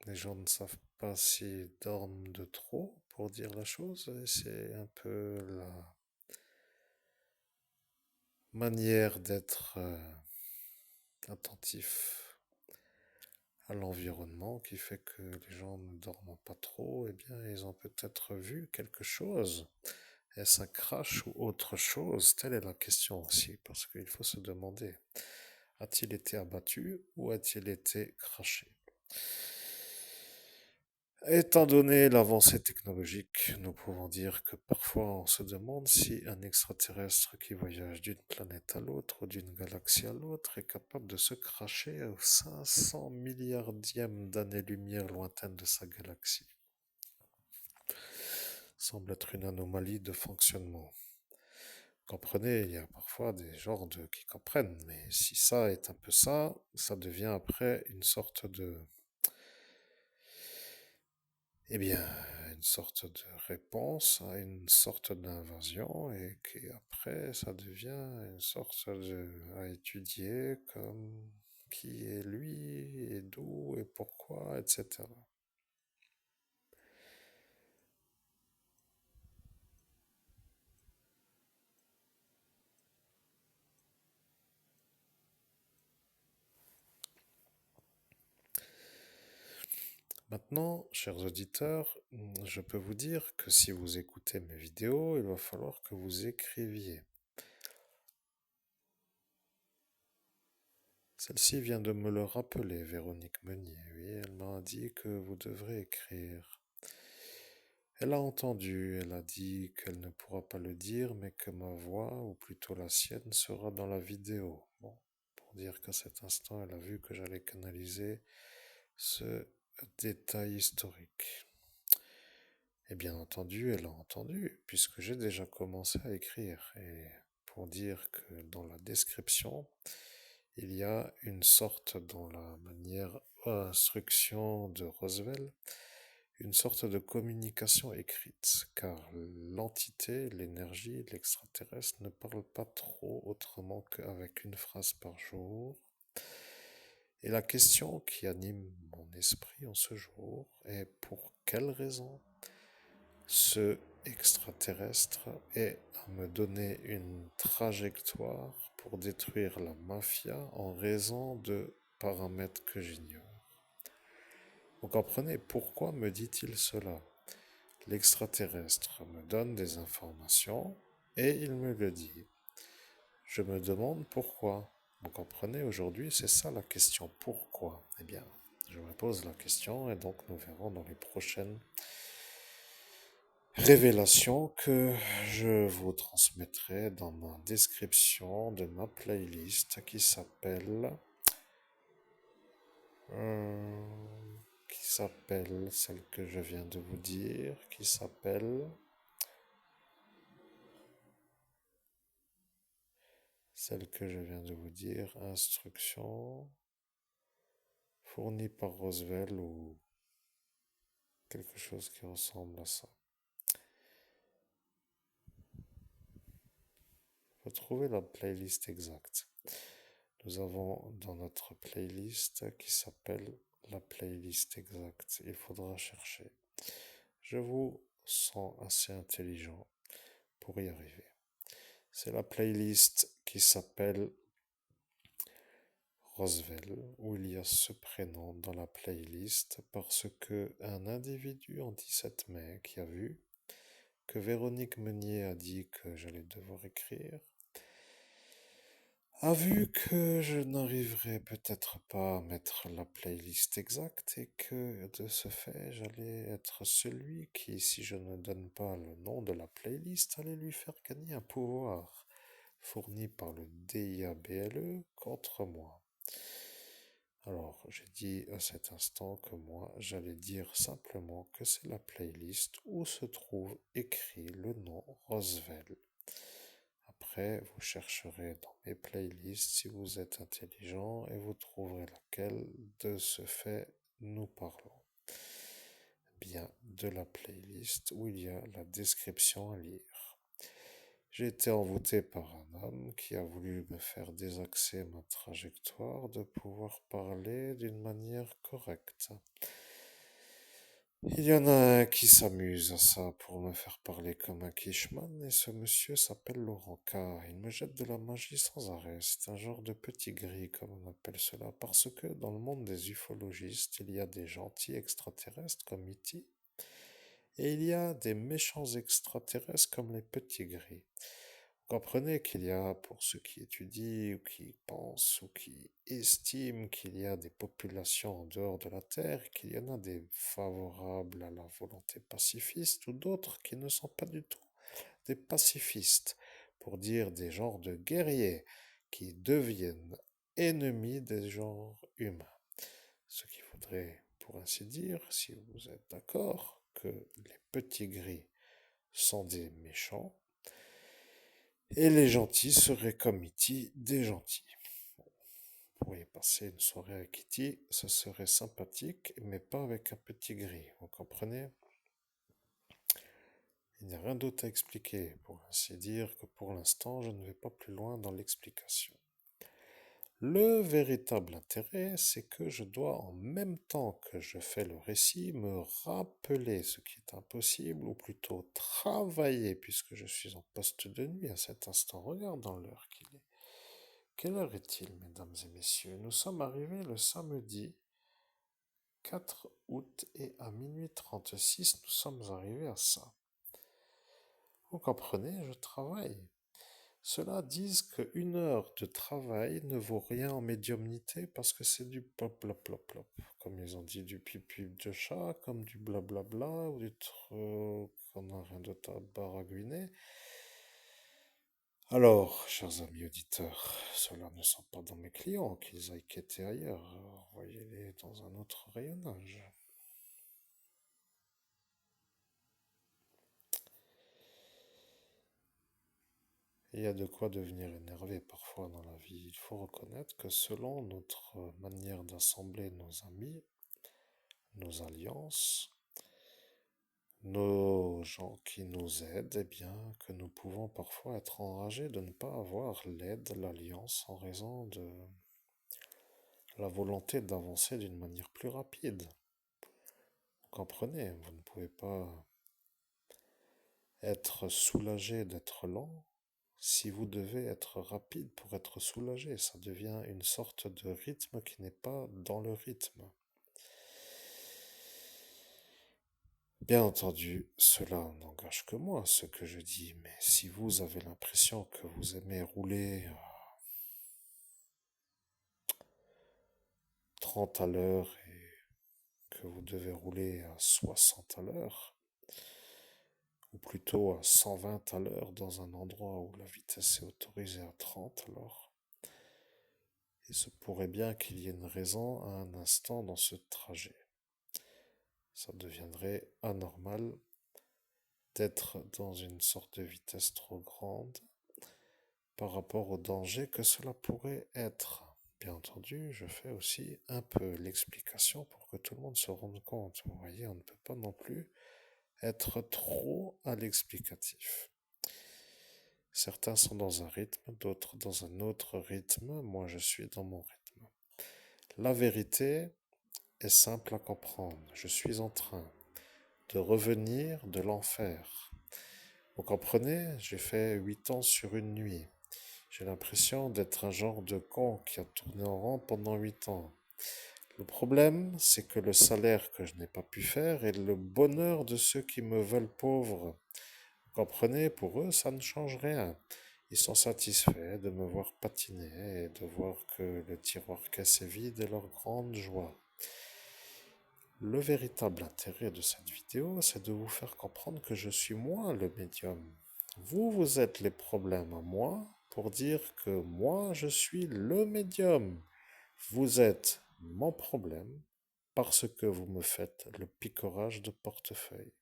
les gens ne savent pas s'ils dorment de trop pour dire la chose et c'est un peu la manière d'être attentif à l'environnement qui fait que les gens ne dorment pas trop, eh bien, ils ont peut-être vu quelque chose. Est-ce un crash ou autre chose? Telle est la question aussi, parce qu'il faut se demander, a-t-il été abattu ou a-t-il été crashé? Étant donné l'avancée technologique, nous pouvons dire que parfois on se demande si un extraterrestre qui voyage d'une planète à l'autre ou d'une galaxie à l'autre est capable de se cracher au 500 milliardième d'année-lumière lointaine de sa galaxie. Semble être une anomalie de fonctionnement. Comprenez, il y a parfois des genres qui comprennent, mais si ça est un peu ça, ça devient après une sorte de eh bien, une sorte de réponse à une sorte d'invasion et qu'après ça devient une sorte de à étudier comme qui est lui et d'où et pourquoi, etc. Maintenant, chers auditeurs, je peux vous dire que si vous écoutez mes vidéos, il va falloir que vous écriviez. Celle-ci vient de me le rappeler, Véronique Meunier. Oui, elle m'a dit que vous devrez écrire. Elle a entendu, elle a dit qu'elle ne pourra pas le dire, mais que ma voix, ou plutôt la sienne, sera dans la vidéo. Bon, pour dire qu'à cet instant, elle a vu que j'allais canaliser ce détail historique. Et bien entendu, elle a entendu, puisque j'ai déjà commencé à écrire. Et pour dire que dans la description, il y a une sorte, dans la manière instruction de Roosevelt, une sorte de communication écrite, car l'entité, l'énergie, l'extraterrestre ne parle pas trop autrement qu'avec une phrase par jour. Et la question qui anime mon esprit en ce jour est pour quelle raison ce extraterrestre est à me donner une trajectoire pour détruire la mafia en raison de paramètres que j'ignore. Vous comprenez pourquoi me dit-il cela? L'extraterrestre me donne des informations et il me le dit. Je me demande pourquoi. Vous comprenez, aujourd'hui, c'est ça la question. Pourquoi? Eh bien, je me pose la question et donc nous verrons dans les prochaines révélations que je vous transmettrai dans ma description de ma playlist qui s'appelle celle que je viens de vous dire, celle que je viens de vous dire, instruction fournie par Roosevelt ou quelque chose qui ressemble à ça. Retrouvez la playlist exacte. Nous avons dans notre playlist qui s'appelle la playlist exacte. Il faudra chercher. Je vous sens assez intelligent pour y arriver. C'est la playlist qui s'appelle Roosevelt, où il y a ce prénom dans la playlist parce que un individu en 17 mai qui a vu que Véronique Meunier a dit que j'allais devoir écrire a vu que je n'arriverais peut-être pas à mettre la playlist exacte et que de ce fait j'allais être celui qui, si je ne donne pas le nom de la playlist, allait lui faire gagner un pouvoir fourni par le DIABLE contre moi. Alors j'ai dit à cet instant que moi j'allais dire simplement que c'est la playlist où se trouve écrit le nom Roosevelt. Après, vous chercherez dans mes playlists si vous êtes intelligent et vous trouverez laquelle de ce fait nous parlons. Bien de la playlist où il y a la description à lire. J'ai été envoûté par un homme qui a voulu me faire désaxer ma trajectoire de pouvoir parler d'une manière correcte. Il y en a un qui s'amuse à ça pour me faire parler comme un quicheman, et ce monsieur s'appelle Laurent K. Il me jette de la magie sans arrêt. C'est un genre de petit gris, comme on appelle cela, parce que dans le monde des ufologistes, il y a des gentils extraterrestres comme E.T. et il y a des méchants extraterrestres comme les petits gris. Comprenez qu'il y a, pour ceux qui étudient ou qui pensent ou qui estiment qu'il y a des populations en dehors de la Terre, qu'il y en a des favorables à la volonté pacifiste ou d'autres qui ne sont pas du tout des pacifistes, pour dire des genres de guerriers qui deviennent ennemis des genres humains. Ce qui faudrait, pour ainsi dire, si vous êtes d'accord, que les petits gris sont des méchants et les gentils seraient comme Iti, des gentils. Vous pourriez passer une soirée avec Iti, ce serait sympathique, mais pas avec un petit gris, vous comprenez? Il n'y a rien d'autre à expliquer, pour ainsi dire que pour l'instant je ne vais pas plus loin dans l'explication. Le véritable intérêt, c'est que je dois, en même temps que je fais le récit, me rappeler ce qui est impossible, ou plutôt travailler, puisque je suis en poste de nuit à cet instant. Regardons l'heure qu'il est. Quelle heure est-il, mesdames et messieurs? Nous sommes arrivés le samedi 4 août et à minuit 36, nous sommes arrivés à ça. Vous comprenez, je travaille. Ceux-là disent qu'une heure de travail ne vaut rien en médiumnité parce que c'est du plop plop plop plop. Comme ils ont dit du pipi de chat, comme du blablabla, ou du truc qu'on n'a rien d'autre à baragouiner. Alors, chers amis auditeurs, ceux-là ne sont pas dans mes clients, qu'ils aillent quêter ailleurs. Envoyez-les dans un autre rayonnage. Il y a de quoi devenir énervé parfois dans la vie. Il faut reconnaître que selon notre manière d'assembler nos amis, nos alliances, nos gens qui nous aident, eh bien, que nous pouvons parfois être enragés de ne pas avoir l'aide, l'alliance, en raison de la volonté d'avancer d'une manière plus rapide. Vous comprenez, vous ne pouvez pas être soulagé d'être lent si vous devez être rapide pour être soulagé. Ça devient une sorte de rythme qui n'est pas dans le rythme. Bien entendu, cela n'engage que moi, ce que je dis, mais si vous avez l'impression que vous aimez rouler 30 à l'heure et que vous devez rouler à 60 à l'heure, ou plutôt à 120 à l'heure dans un endroit où la vitesse est autorisée à 30, alors il se pourrait bien qu'il y ait une raison à un instant dans ce trajet. Ça deviendrait anormal d'être dans une sorte de vitesse trop grande par rapport au danger que cela pourrait être. Bien entendu, je fais aussi un peu l'explication pour que tout le monde se rende compte. Vous voyez, on ne peut pas non plus être trop à l'explicatif. Certains sont dans un rythme, d'autres dans un autre rythme. Moi, je suis dans mon rythme. La vérité est simple à comprendre. Je suis en train de revenir de l'enfer. Vous comprenez? J'ai fait 8 ans sur une nuit. J'ai l'impression d'être un genre de con qui a tourné en rond pendant 8 ans. Le problème, c'est que le salaire que je n'ai pas pu faire est le bonheur de ceux qui me veulent pauvre. Vous comprenez? Pour eux, ça ne change rien. Ils sont satisfaits de me voir patiner et de voir que le tiroir caisse est vide et leur grande joie. Le véritable intérêt de cette vidéo, c'est de vous faire comprendre que je suis moi le médium. Vous, vous êtes les problèmes à moi pour dire que moi, je suis le médium. Vous êtes mon problème parce que vous me faites le picorage de portefeuille.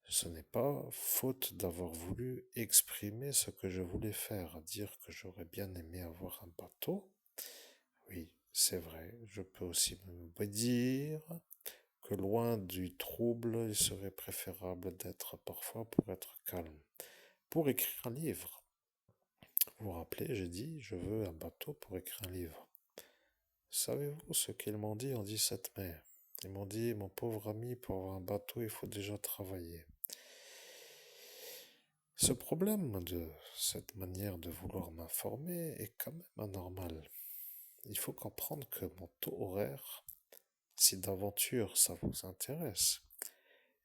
Ce n'est pas faute d'avoir voulu exprimer ce que je voulais faire, dire que j'aurais bien aimé avoir un bateau. Oui, c'est vrai, je peux aussi me dire que loin du trouble, il serait préférable d'être parfois pour être calme, pour écrire un livre. Vous vous rappelez, j'ai dit, je veux un bateau pour écrire un livre. Savez-vous ce qu'ils m'ont dit en 17 mai? Ils m'ont dit, mon pauvre ami, pour avoir un bateau, il faut déjà travailler. Ce problème de cette manière de vouloir m'informer est quand même anormal. Il faut comprendre que mon taux horaire, si d'aventure ça vous intéresse,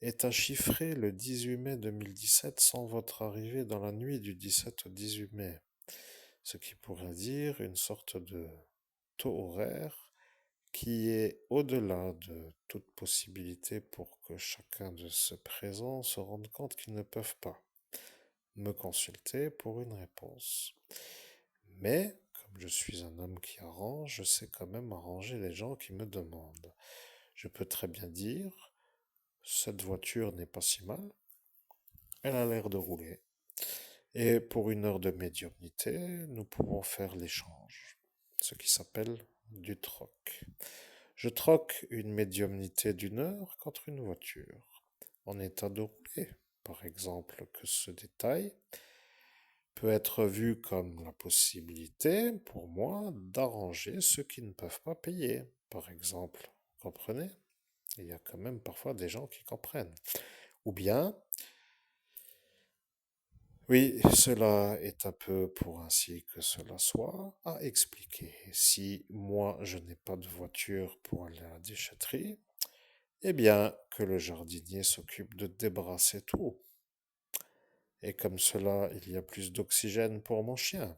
est à chiffrer le 18 mai 2017 sans votre arrivée dans la nuit du 17 au 18 mai. Ce qui pourrait dire une sorte de taux horaire qui est au-delà de toute possibilité pour que chacun de ceux présents se rende compte qu'ils ne peuvent pas me consulter pour une réponse. Mais, comme je suis un homme qui arrange, je sais quand même arranger les gens qui me demandent. Je peux très bien dire, cette voiture n'est pas si mal, elle a l'air de rouler. Et pour une heure de médiumnité, nous pouvons faire l'échange, ce qui s'appelle du troc. Je troque une médiumnité d'une heure contre une voiture, en état de rouler. Par exemple, que ce détail peut être vu comme la possibilité, pour moi, d'arranger ceux qui ne peuvent pas payer. Par exemple, vous comprenez? Il y a quand même parfois des gens qui comprennent. Ou bien, Oui, cela est un peu pour ainsi que cela soit à expliquer. Si moi je n'ai pas de voiture pour aller à la déchetterie, eh bien que le jardinier s'occupe de débarrasser tout. Et comme cela, il y a plus d'oxygène pour mon chien.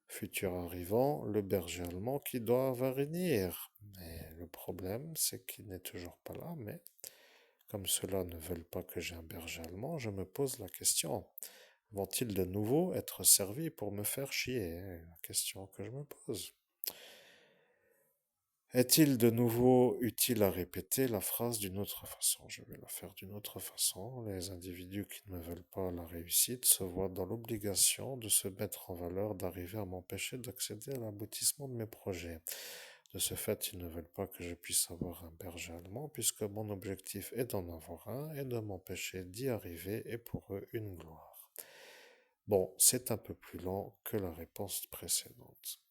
Futur arrivant, le berger allemand qui doit venir. Mais le problème, c'est qu'il n'est toujours pas là, mais comme cela ne veulent pas que j'ai un berger allemand, je me pose la question. Vont-ils de nouveau être servis pour me faire chier? La question que je me pose. Est-il de nouveau utile à répéter la phrase d'une autre façon? Je vais la faire d'une autre façon. Les individus qui ne me veulent pas la réussite se voient dans l'obligation de se mettre en valeur, d'arriver à m'empêcher d'accéder à l'aboutissement de mes projets. De ce fait, ils ne veulent pas que je puisse avoir un berger allemand, puisque mon objectif est d'en avoir un et de m'empêcher d'y arriver est pour eux une gloire. Bon, c'est un peu plus lent que la réponse précédente.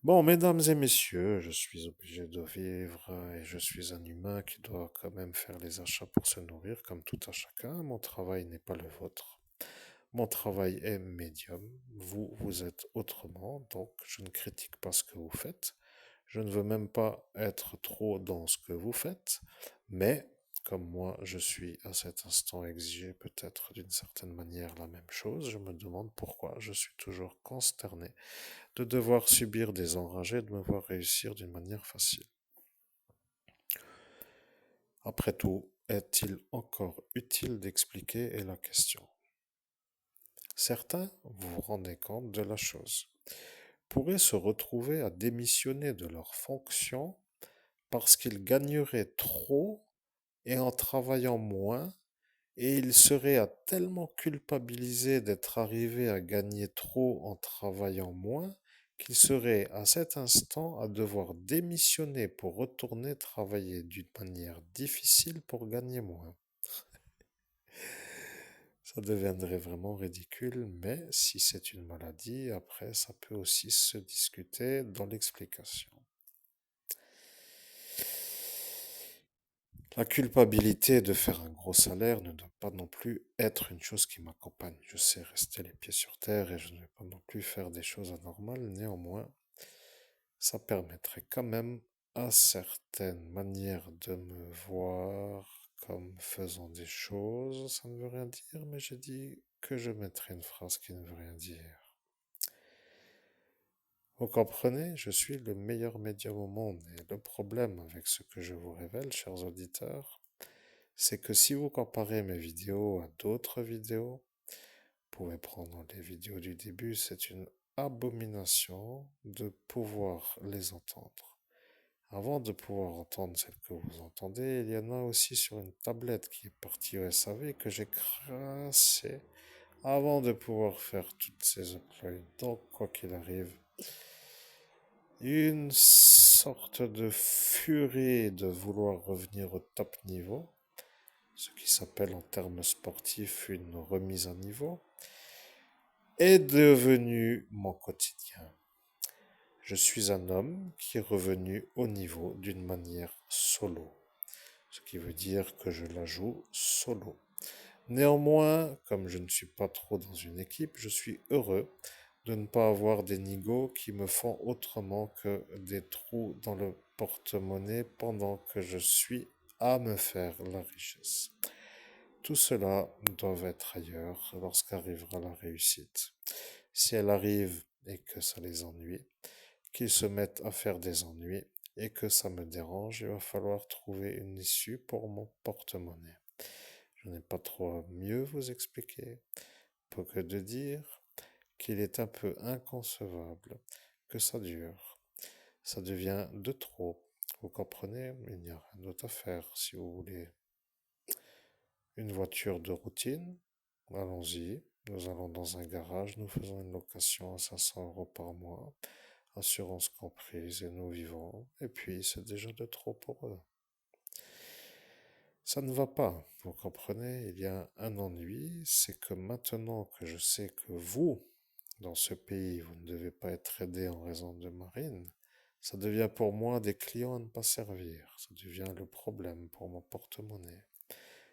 Bon, mesdames et messieurs, je suis obligé de vivre et je suis un humain qui doit quand même faire les achats pour se nourrir comme tout à chacun. Mon travail n'est pas le vôtre. Mon travail est médium. Vous, vous êtes autrement, donc je ne critique pas ce que vous faites. Je ne veux même pas être trop dans ce que vous faites, mais comme moi, je suis à cet instant exigé peut-être d'une certaine manière la même chose, je me demande pourquoi je suis toujours consterné de devoir subir des enragés, de me voir réussir d'une manière facile. Après tout, est-il encore utile d'expliquer est la question. Certains, vous vous rendez compte de la chose, pourraient se retrouver à démissionner de leur fonction parce qu'ils gagneraient trop et en travaillant moins, et ils seraient à tellement culpabilisés d'être arrivés à gagner trop en travaillant moins qu'ils seraient à cet instant à devoir démissionner pour retourner travailler d'une manière difficile pour gagner moins. Ça deviendrait vraiment ridicule, mais si c'est une maladie, après, ça peut aussi se discuter dans l'explication. La culpabilité de faire un gros salaire ne doit pas non plus être une chose qui m'accompagne. Je sais rester les pieds sur terre et je ne vais pas non plus faire des choses anormales. Néanmoins, ça permettrait quand même à certaines manières de me voir comme faisant des choses. Ça ne veut rien dire, mais j'ai dit que je mettrais une phrase qui ne veut rien dire. Vous comprenez, je suis le meilleur médium au monde et le problème avec ce que je vous révèle, chers auditeurs, c'est que si vous comparez mes vidéos à d'autres vidéos, vous pouvez prendre les vidéos du début, c'est une abomination de pouvoir les entendre. Avant de pouvoir entendre celles que vous entendez, il y en a aussi sur une tablette qui est partie au SAV que j'ai crassée avant de pouvoir faire toutes ces uploads. Donc, quoi qu'il arrive, une sorte de furie de vouloir revenir au top niveau, ce qui s'appelle en termes sportifs une remise à niveau, est devenu mon quotidien. Je suis un homme qui est revenu au niveau d'une manière solo, ce qui veut dire que je la joue solo. Néanmoins, comme je ne suis pas trop dans une équipe, je suis heureux de ne pas avoir des nigauds qui me font autrement que des trous dans le porte-monnaie pendant que je suis à me faire la richesse. Tout cela doit être ailleurs lorsqu'arrivera la réussite. Si elle arrive et que ça les ennuie, qu'ils se mettent à faire des ennuis et que ça me dérange, il va falloir trouver une issue pour mon porte-monnaie. Je n'ai pas trop à mieux vous expliquer, peu que de dire qu'il est un peu inconcevable que ça dure. Ça devient de trop. Vous comprenez? Il n'y a rien d'autre à faire si vous voulez une voiture de routine. Allons-y. Nous allons dans un garage, nous faisons une location à 500 € par mois, assurance comprise, et nous vivons. Et puis, c'est déjà de trop pour eux. Ça ne va pas, vous comprenez, il y a un ennui, c'est que maintenant que je sais que vous, dans ce pays, vous ne devez pas être aidé en raison de marine, ça devient pour moi des clients à ne pas servir, ça devient le problème pour mon porte-monnaie.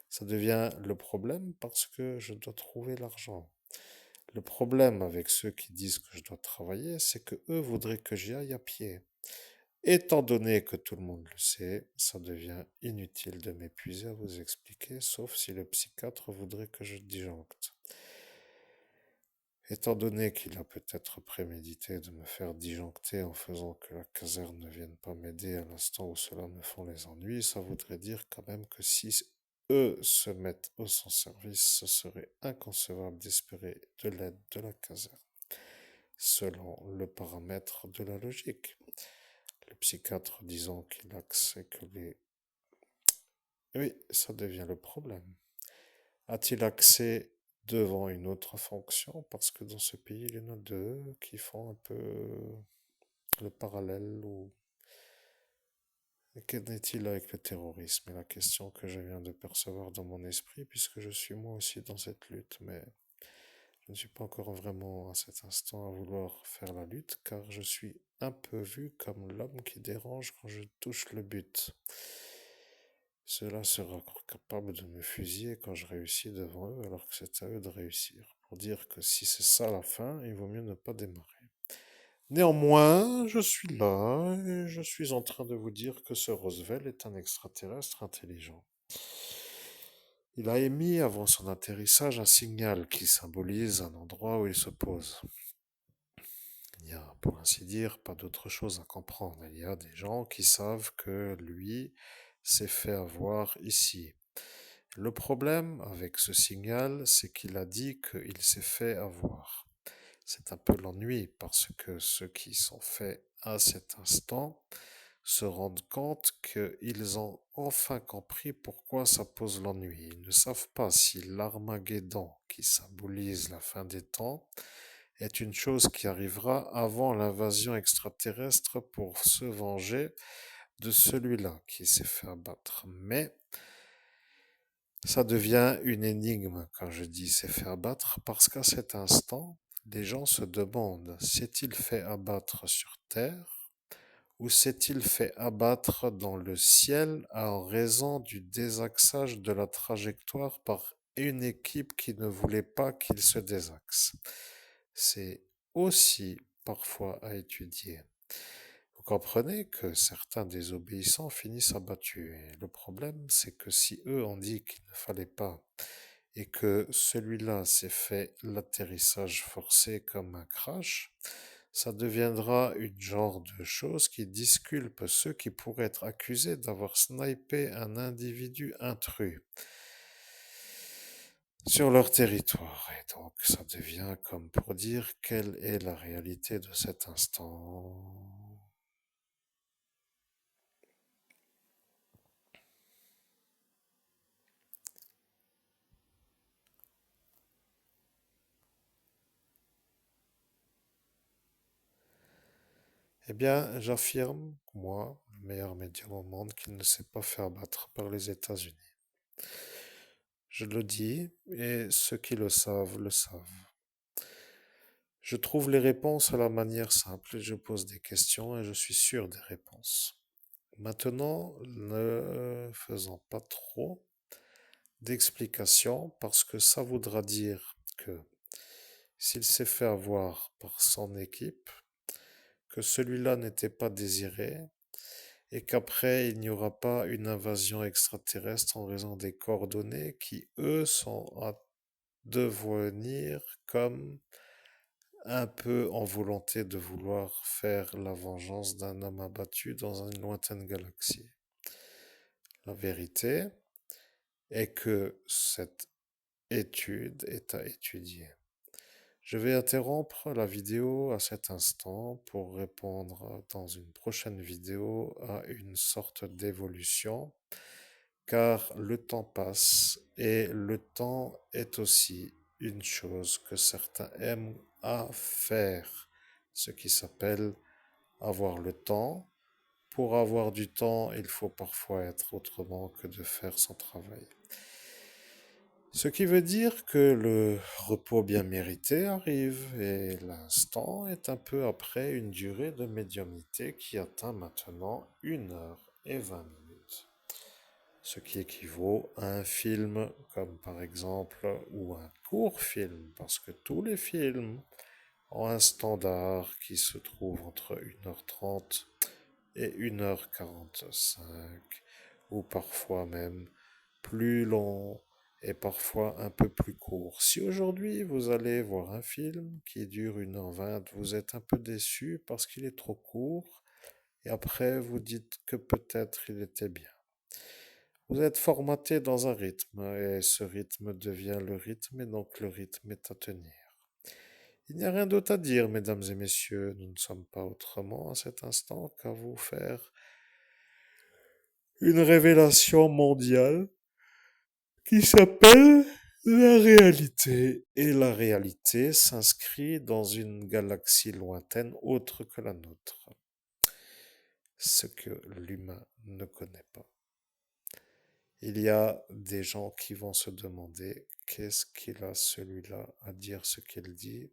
Ça devient le problème parce que je dois trouver l'argent. Le problème avec ceux qui disent que je dois travailler, c'est que eux voudraient que j'y aille à pied. Étant donné que tout le monde le sait, ça devient inutile de m'épuiser à vous expliquer, sauf si le psychiatre voudrait que je disjoncte. Étant donné qu'il a peut-être prémédité de me faire disjoncter en faisant que la caserne ne vienne pas m'aider à l'instant où cela me font les ennuis, ça voudrait dire quand même que si eux se mettent au sans service, ce serait inconcevable d'espérer de l'aide de la caserne, selon le paramètre de la logique. Le psychiatre disant qu'il accepte que les... Oui, ça devient le problème. A-t-il accès devant une autre fonction? Parce que dans ce pays, il y en a deux qui font un peu le parallèle. Ou qu'en est-il avec le terrorisme? Et la question que je viens de percevoir dans mon esprit, puisque je suis moi aussi dans cette lutte, mais je ne suis pas encore vraiment à cet instant à vouloir faire la lutte, car je suis un peu vu comme l'homme qui dérange quand je touche le but. Cela sera capable de me fusiller quand je réussis devant eux, alors que c'est à eux de réussir. Pour dire que si c'est ça la fin, il vaut mieux ne pas démarrer. Néanmoins, je suis là et je suis en train de vous dire que ce Roosevelt est un extraterrestre intelligent. Il a émis avant son atterrissage un signal qui symbolise un endroit où il se pose. Il n'y a, pour ainsi dire, pas d'autre chose à comprendre. Il y a des gens qui savent que lui s'est fait avoir ici. Le problème avec ce signal, c'est qu'il a dit qu'il s'est fait avoir. C'est un peu l'ennui parce que ceux qui sont faits à cet instant se rendent compte qu'ils ont enfin compris pourquoi ça pose l'ennui. Ils ne savent pas si l'Armageddon, qui symbolise la fin des temps, est une chose qui arrivera avant l'invasion extraterrestre pour se venger de celui-là qui s'est fait abattre. Mais ça devient une énigme quand je dis s'est fait abattre parce qu'à cet instant, les gens se demandent s'est-il fait abattre sur Terre ou s'est-il fait abattre dans le ciel en raison du désaxage de la trajectoire par une équipe qui ne voulait pas qu'il se désaxe. C'est aussi parfois à étudier. Vous comprenez que certains désobéissants finissent abattus. Et le problème, c'est que si eux ont dit qu'il ne fallait pas et que celui-là s'est fait l'atterrissage forcé comme un crash, ça deviendra une genre de chose qui disculpe ceux qui pourraient être accusés d'avoir snipé un individu intrus sur leur territoire. Et donc ça devient comme pour dire quelle est la réalité de cet instant. Eh bien, j'affirme, moi, le meilleur médium au monde, qu'il ne s'est pas fait abattre par les États-Unis. Je le dis, et ceux qui le savent le savent. Je trouve les réponses à la manière simple et je pose des questions et je suis sûr des réponses. Maintenant, ne faisons pas trop d'explications parce que ça voudra dire que s'il s'est fait avoir par son équipe, que celui-là n'était pas désiré, et qu'après il n'y aura pas une invasion extraterrestre en raison des coordonnées qui, eux, sont à devenir comme un peu en volonté de vouloir faire la vengeance d'un homme abattu dans une lointaine galaxie. La vérité est que cette étude est à étudier. Je vais interrompre la vidéo à cet instant pour répondre dans une prochaine vidéo à une sorte d'évolution, car le temps passe et le temps est aussi une chose que certains aiment à faire, ce qui s'appelle avoir le temps. Pour avoir du temps, il faut parfois être autrement que de faire son travail. Ce qui veut dire que le repos bien mérité arrive et l'instant est un peu après une durée de médiumnité qui atteint maintenant 1 heure et 20 minutes. ce qui équivaut à un film comme par exemple, ou un court film, parce que tous les films ont un standard qui se trouve entre 1h30 et 1h45, ou parfois même plus long et parfois un peu plus court. Si aujourd'hui vous allez voir un film qui dure 1h20, vous êtes un peu déçu parce qu'il est trop court, et après vous dites que peut-être il était bien. Vous êtes formaté dans un rythme, et ce rythme devient le rythme, et donc le rythme est à tenir. Il n'y a rien d'autre à dire, mesdames et messieurs, nous ne sommes pas autrement à cet instant qu'à vous faire une révélation mondiale qui s'appelle la réalité. Et la réalité s'inscrit dans une galaxie lointaine autre que la nôtre, ce que l'humain ne connaît pas. Il y a des gens qui vont se demander qu'est-ce qu'il a celui-là à dire ce qu'il dit.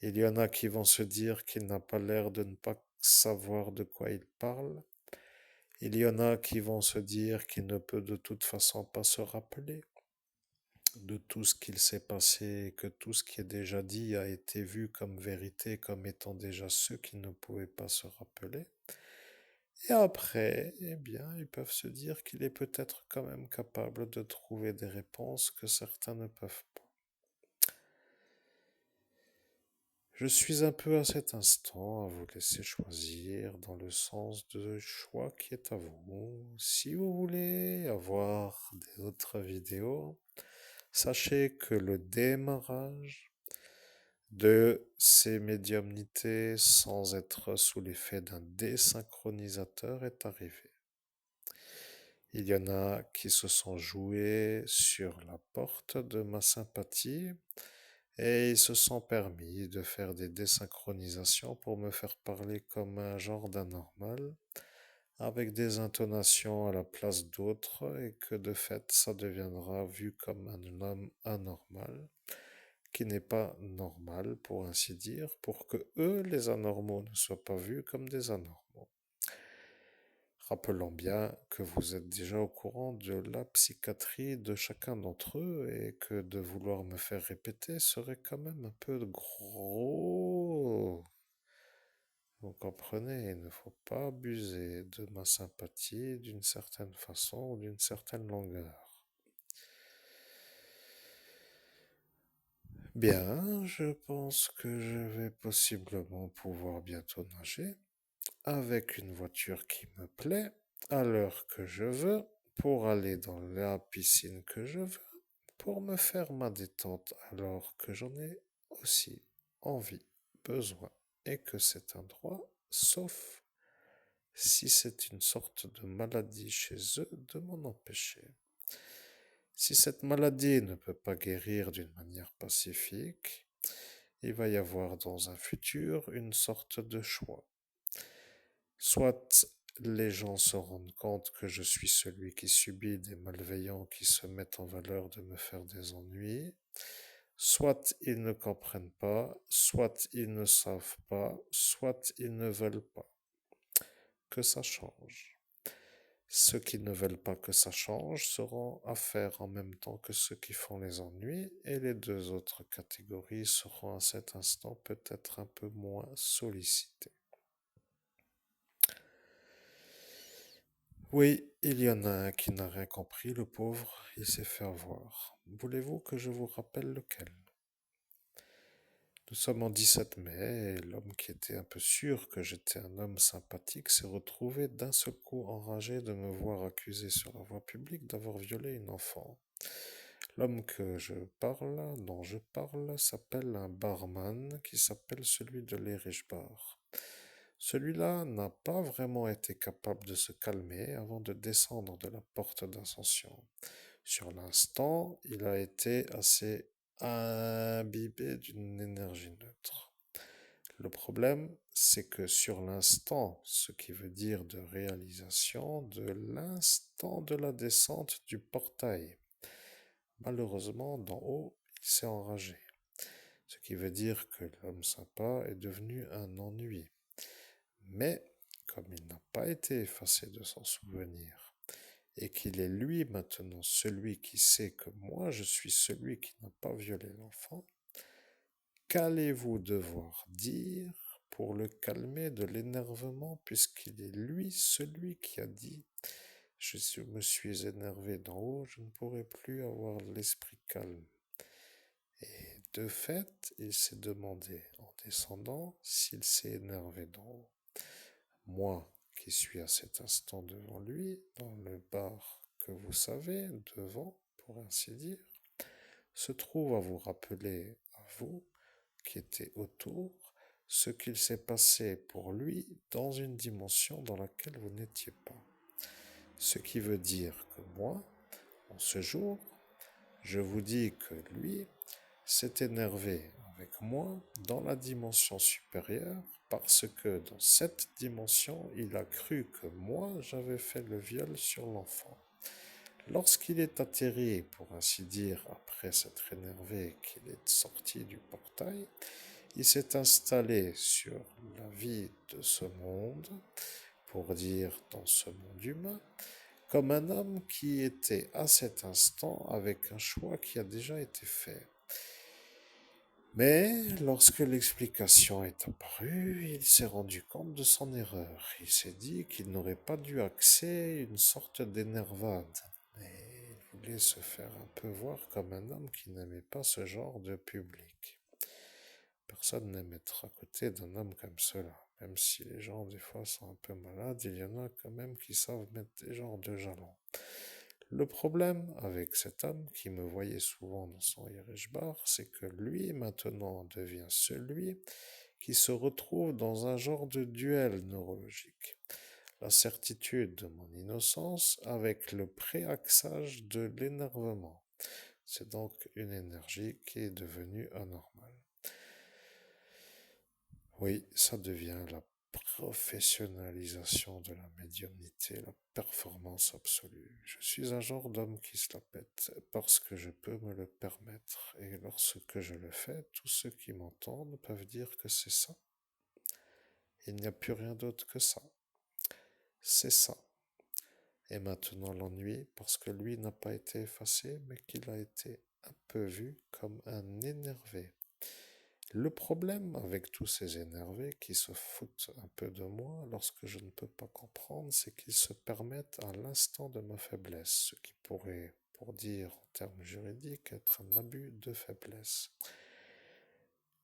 Il y en a qui vont se dire qu'il n'a pas l'air de ne pas savoir de quoi il parle. Il y en a qui vont se dire qu'il ne peut de toute façon pas se rappeler de tout ce qu'il s'est passé, que tout ce qui est déjà dit a été vu comme vérité, comme étant déjà ceux qui ne pouvaient pas se rappeler. Et après, eh bien, ils peuvent se dire qu'il est peut-être quand même capable de trouver des réponses que certains ne peuvent pas. Je suis un peu à cet instant à vous laisser choisir dans le sens de choix qui est à vous. Si vous voulez avoir d'autres vidéos, sachez que le démarrage de ces médiumnités sans être sous l'effet d'un désynchronisateur est arrivé. Il y en a qui se sont joués sur la porte de ma sympathie et ils se sont permis de faire des désynchronisations pour me faire parler comme un genre d'anormal, avec des intonations à la place d'autres, et que de fait ça deviendra vu comme un homme anormal, qui n'est pas normal pour ainsi dire, pour que eux, les anormaux, ne soient pas vus comme des anormaux. Rappelons bien que vous êtes déjà au courant de la psychiatrie de chacun d'entre eux et que de vouloir me faire répéter serait quand même un peu gros. Vous comprenez, il ne faut pas abuser de ma sympathie d'une certaine façon ou d'une certaine longueur. Bien, je pense que je vais possiblement pouvoir bientôt nager avec une voiture qui me plaît, à l'heure que je veux, pour aller dans la piscine que je veux, pour me faire ma détente alors que j'en ai aussi envie, besoin, et que c'est un droit, sauf si c'est une sorte de maladie chez eux, de m'en empêcher. Si cette maladie ne peut pas guérir d'une manière pacifique, il va y avoir dans un futur une sorte de choix. Soit les gens se rendent compte que je suis celui qui subit des malveillants qui se mettent en valeur de me faire des ennuis, soit ils ne comprennent pas, soit ils ne savent pas, soit ils ne veulent pas que ça change. Ceux qui ne veulent pas que ça change seront à faire en même temps que ceux qui font les ennuis, et les deux autres catégories seront à cet instant peut-être un peu moins sollicitées. Oui, il y en a un qui n'a rien compris, le pauvre, il s'est fait avoir. Voulez-vous que je vous rappelle lequel? Nous sommes en 17 mai, et l'homme qui était un peu sûr que j'étais un homme sympathique s'est retrouvé d'un seul coup enragé de me voir accusé sur la voie publique d'avoir violé une enfant. L'homme dont je parle, s'appelle un barman qui s'appelle celui de l'Irish Bar. Celui-là n'a pas vraiment été capable de se calmer avant de descendre de la porte d'ascension. Sur l'instant, il a été assez imbibé d'une énergie neutre. Le problème, c'est que sur l'instant, ce qui veut dire de réalisation, de l'instant de la descente du portail, malheureusement, d'en haut, il s'est enragé. Ce qui veut dire que l'homme sympa est devenu un ennui. Mais, comme il n'a pas été effacé de son souvenir, et qu'il est lui maintenant celui qui sait que moi je suis celui qui n'a pas violé l'enfant, qu'allez-vous devoir dire pour le calmer de l'énervement puisqu'il est lui celui qui a dit me suis énervé d'en haut, je ne pourrai plus avoir l'esprit calme. Et de fait, il s'est demandé en descendant s'il s'est énervé d'en haut. Moi, qui suis à cet instant devant lui, dans le bar que vous savez, devant, pour ainsi dire, se trouve à vous rappeler, à vous, qui étiez autour, ce qu'il s'est passé pour lui dans une dimension dans laquelle vous n'étiez pas. Ce qui veut dire que moi, en ce jour, je vous dis que lui s'est énervé avec moi dans la dimension supérieure parce que dans cette dimension, il a cru que moi, j'avais fait le viol sur l'enfant. Lorsqu'il est atterri, pour ainsi dire, après s'être énervé, qu'il est sorti du portail, il s'est installé sur la vie de ce monde, pour dire dans ce monde humain, comme un homme qui était à cet instant avec un choix qui a déjà été fait. Mais lorsque l'explication est apparue, il s'est rendu compte de son erreur. Il s'est dit qu'il n'aurait pas dû axer une sorte d'énervade. Mais il voulait se faire un peu voir comme un homme qui n'aimait pas ce genre de public. Personne n'aime être à côté d'un homme comme cela. Même si les gens des fois sont un peu malades, il y en a quand même qui savent mettre des genres de jalons. Le problème avec cet homme qui me voyait souvent dans son Irish bar, c'est que lui maintenant devient celui qui se retrouve dans un genre de duel neurologique. La certitude de mon innocence avec le préaxage de l'énervement. C'est donc une énergie qui est devenue anormale. Oui, ça devient la professionnalisation de la médiumnité, la performance absolue. Je suis un genre d'homme qui se la pète parce que je peux me le permettre. Et lorsque je le fais, tous ceux qui m'entendent peuvent dire que c'est ça. Il n'y a plus rien d'autre que ça. C'est ça. Et maintenant l'ennui, parce que lui n'a pas été effacé, mais qu'il a été un peu vu comme un énervé. Le problème avec tous ces énervés qui se foutent un peu de moi lorsque je ne peux pas comprendre, c'est qu'ils se permettent à l'instant de ma faiblesse, ce qui pourrait, pour dire en termes juridiques, être un abus de faiblesse.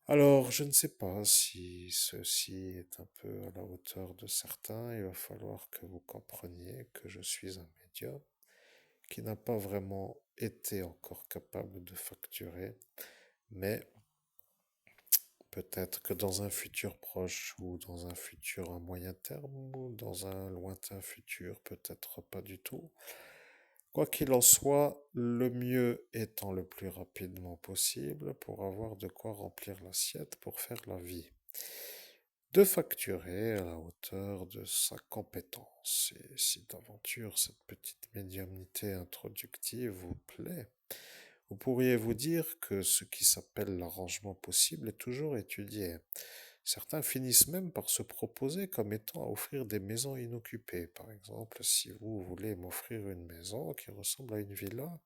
Alors, je ne sais pas si ceci est un peu à la hauteur de certains. Il va falloir que vous compreniez que je suis un médium qui n'a pas vraiment été encore capable de facturer, mais peut-être que dans un futur proche ou dans un futur à moyen terme ou dans un lointain futur, peut-être pas du tout. Quoi qu'il en soit, le mieux étant le plus rapidement possible pour avoir de quoi remplir l'assiette pour faire la vie. De facturer à la hauteur de sa compétence. Et si d'aventure cette petite médiumnité introductive vous plaît, vous pourriez vous dire que ce qui s'appelle l'arrangement possible est toujours étudié. Certains finissent même par se proposer comme étant à offrir des maisons inoccupées. Par exemple, si vous voulez m'offrir une maison qui ressemble à une villa,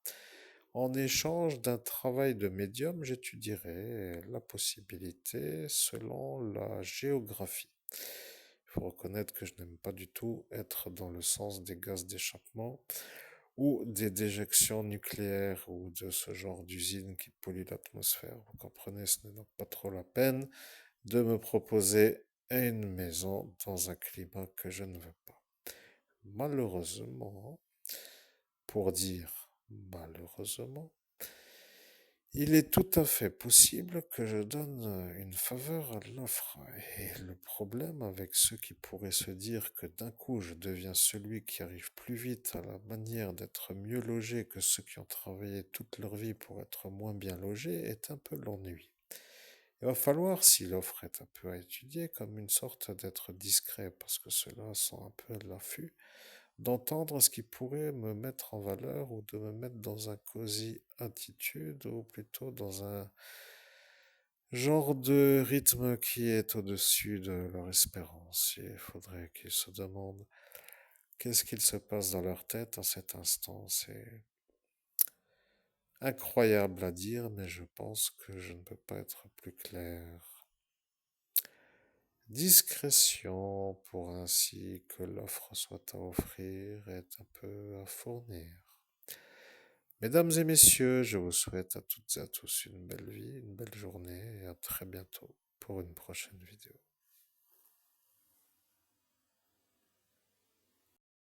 en échange d'un travail de médium, j'étudierai la possibilité selon la géographie. Il faut reconnaître que je n'aime pas du tout être dans le sens des gaz d'échappement ou des déjections nucléaires ou de ce genre d'usines qui polluent l'atmosphère. Vous comprenez, ce n'est donc pas trop la peine de me proposer une maison dans un climat que je ne veux pas. Malheureusement, pour dire malheureusement, il est tout à fait possible que je donne une faveur à l'offre. Et le problème avec ceux qui pourraient se dire que d'un coup je deviens celui qui arrive plus vite à la manière d'être mieux logé que ceux qui ont travaillé toute leur vie pour être moins bien logés est un peu l'ennui. Il va falloir, si l'offre est un peu à étudier, comme une sorte d'être discret, parce que ceux-là sont un peu à l'affût, d'entendre ce qui pourrait me mettre en valeur ou de me mettre dans un cosy attitude ou plutôt dans un genre de rythme qui est au-dessus de leur espérance. Et il faudrait qu'ils se demandent Qu'est-ce qu'il se passe dans leur tête à cet instant? C'est incroyable à dire, mais je pense que je ne peux pas être plus clair. Discrétion pour ainsi que l'offre soit à offrir est un peu à fournir. Mesdames et messieurs, je vous souhaite à toutes et à tous une belle vie, une belle journée et à très bientôt pour une prochaine vidéo.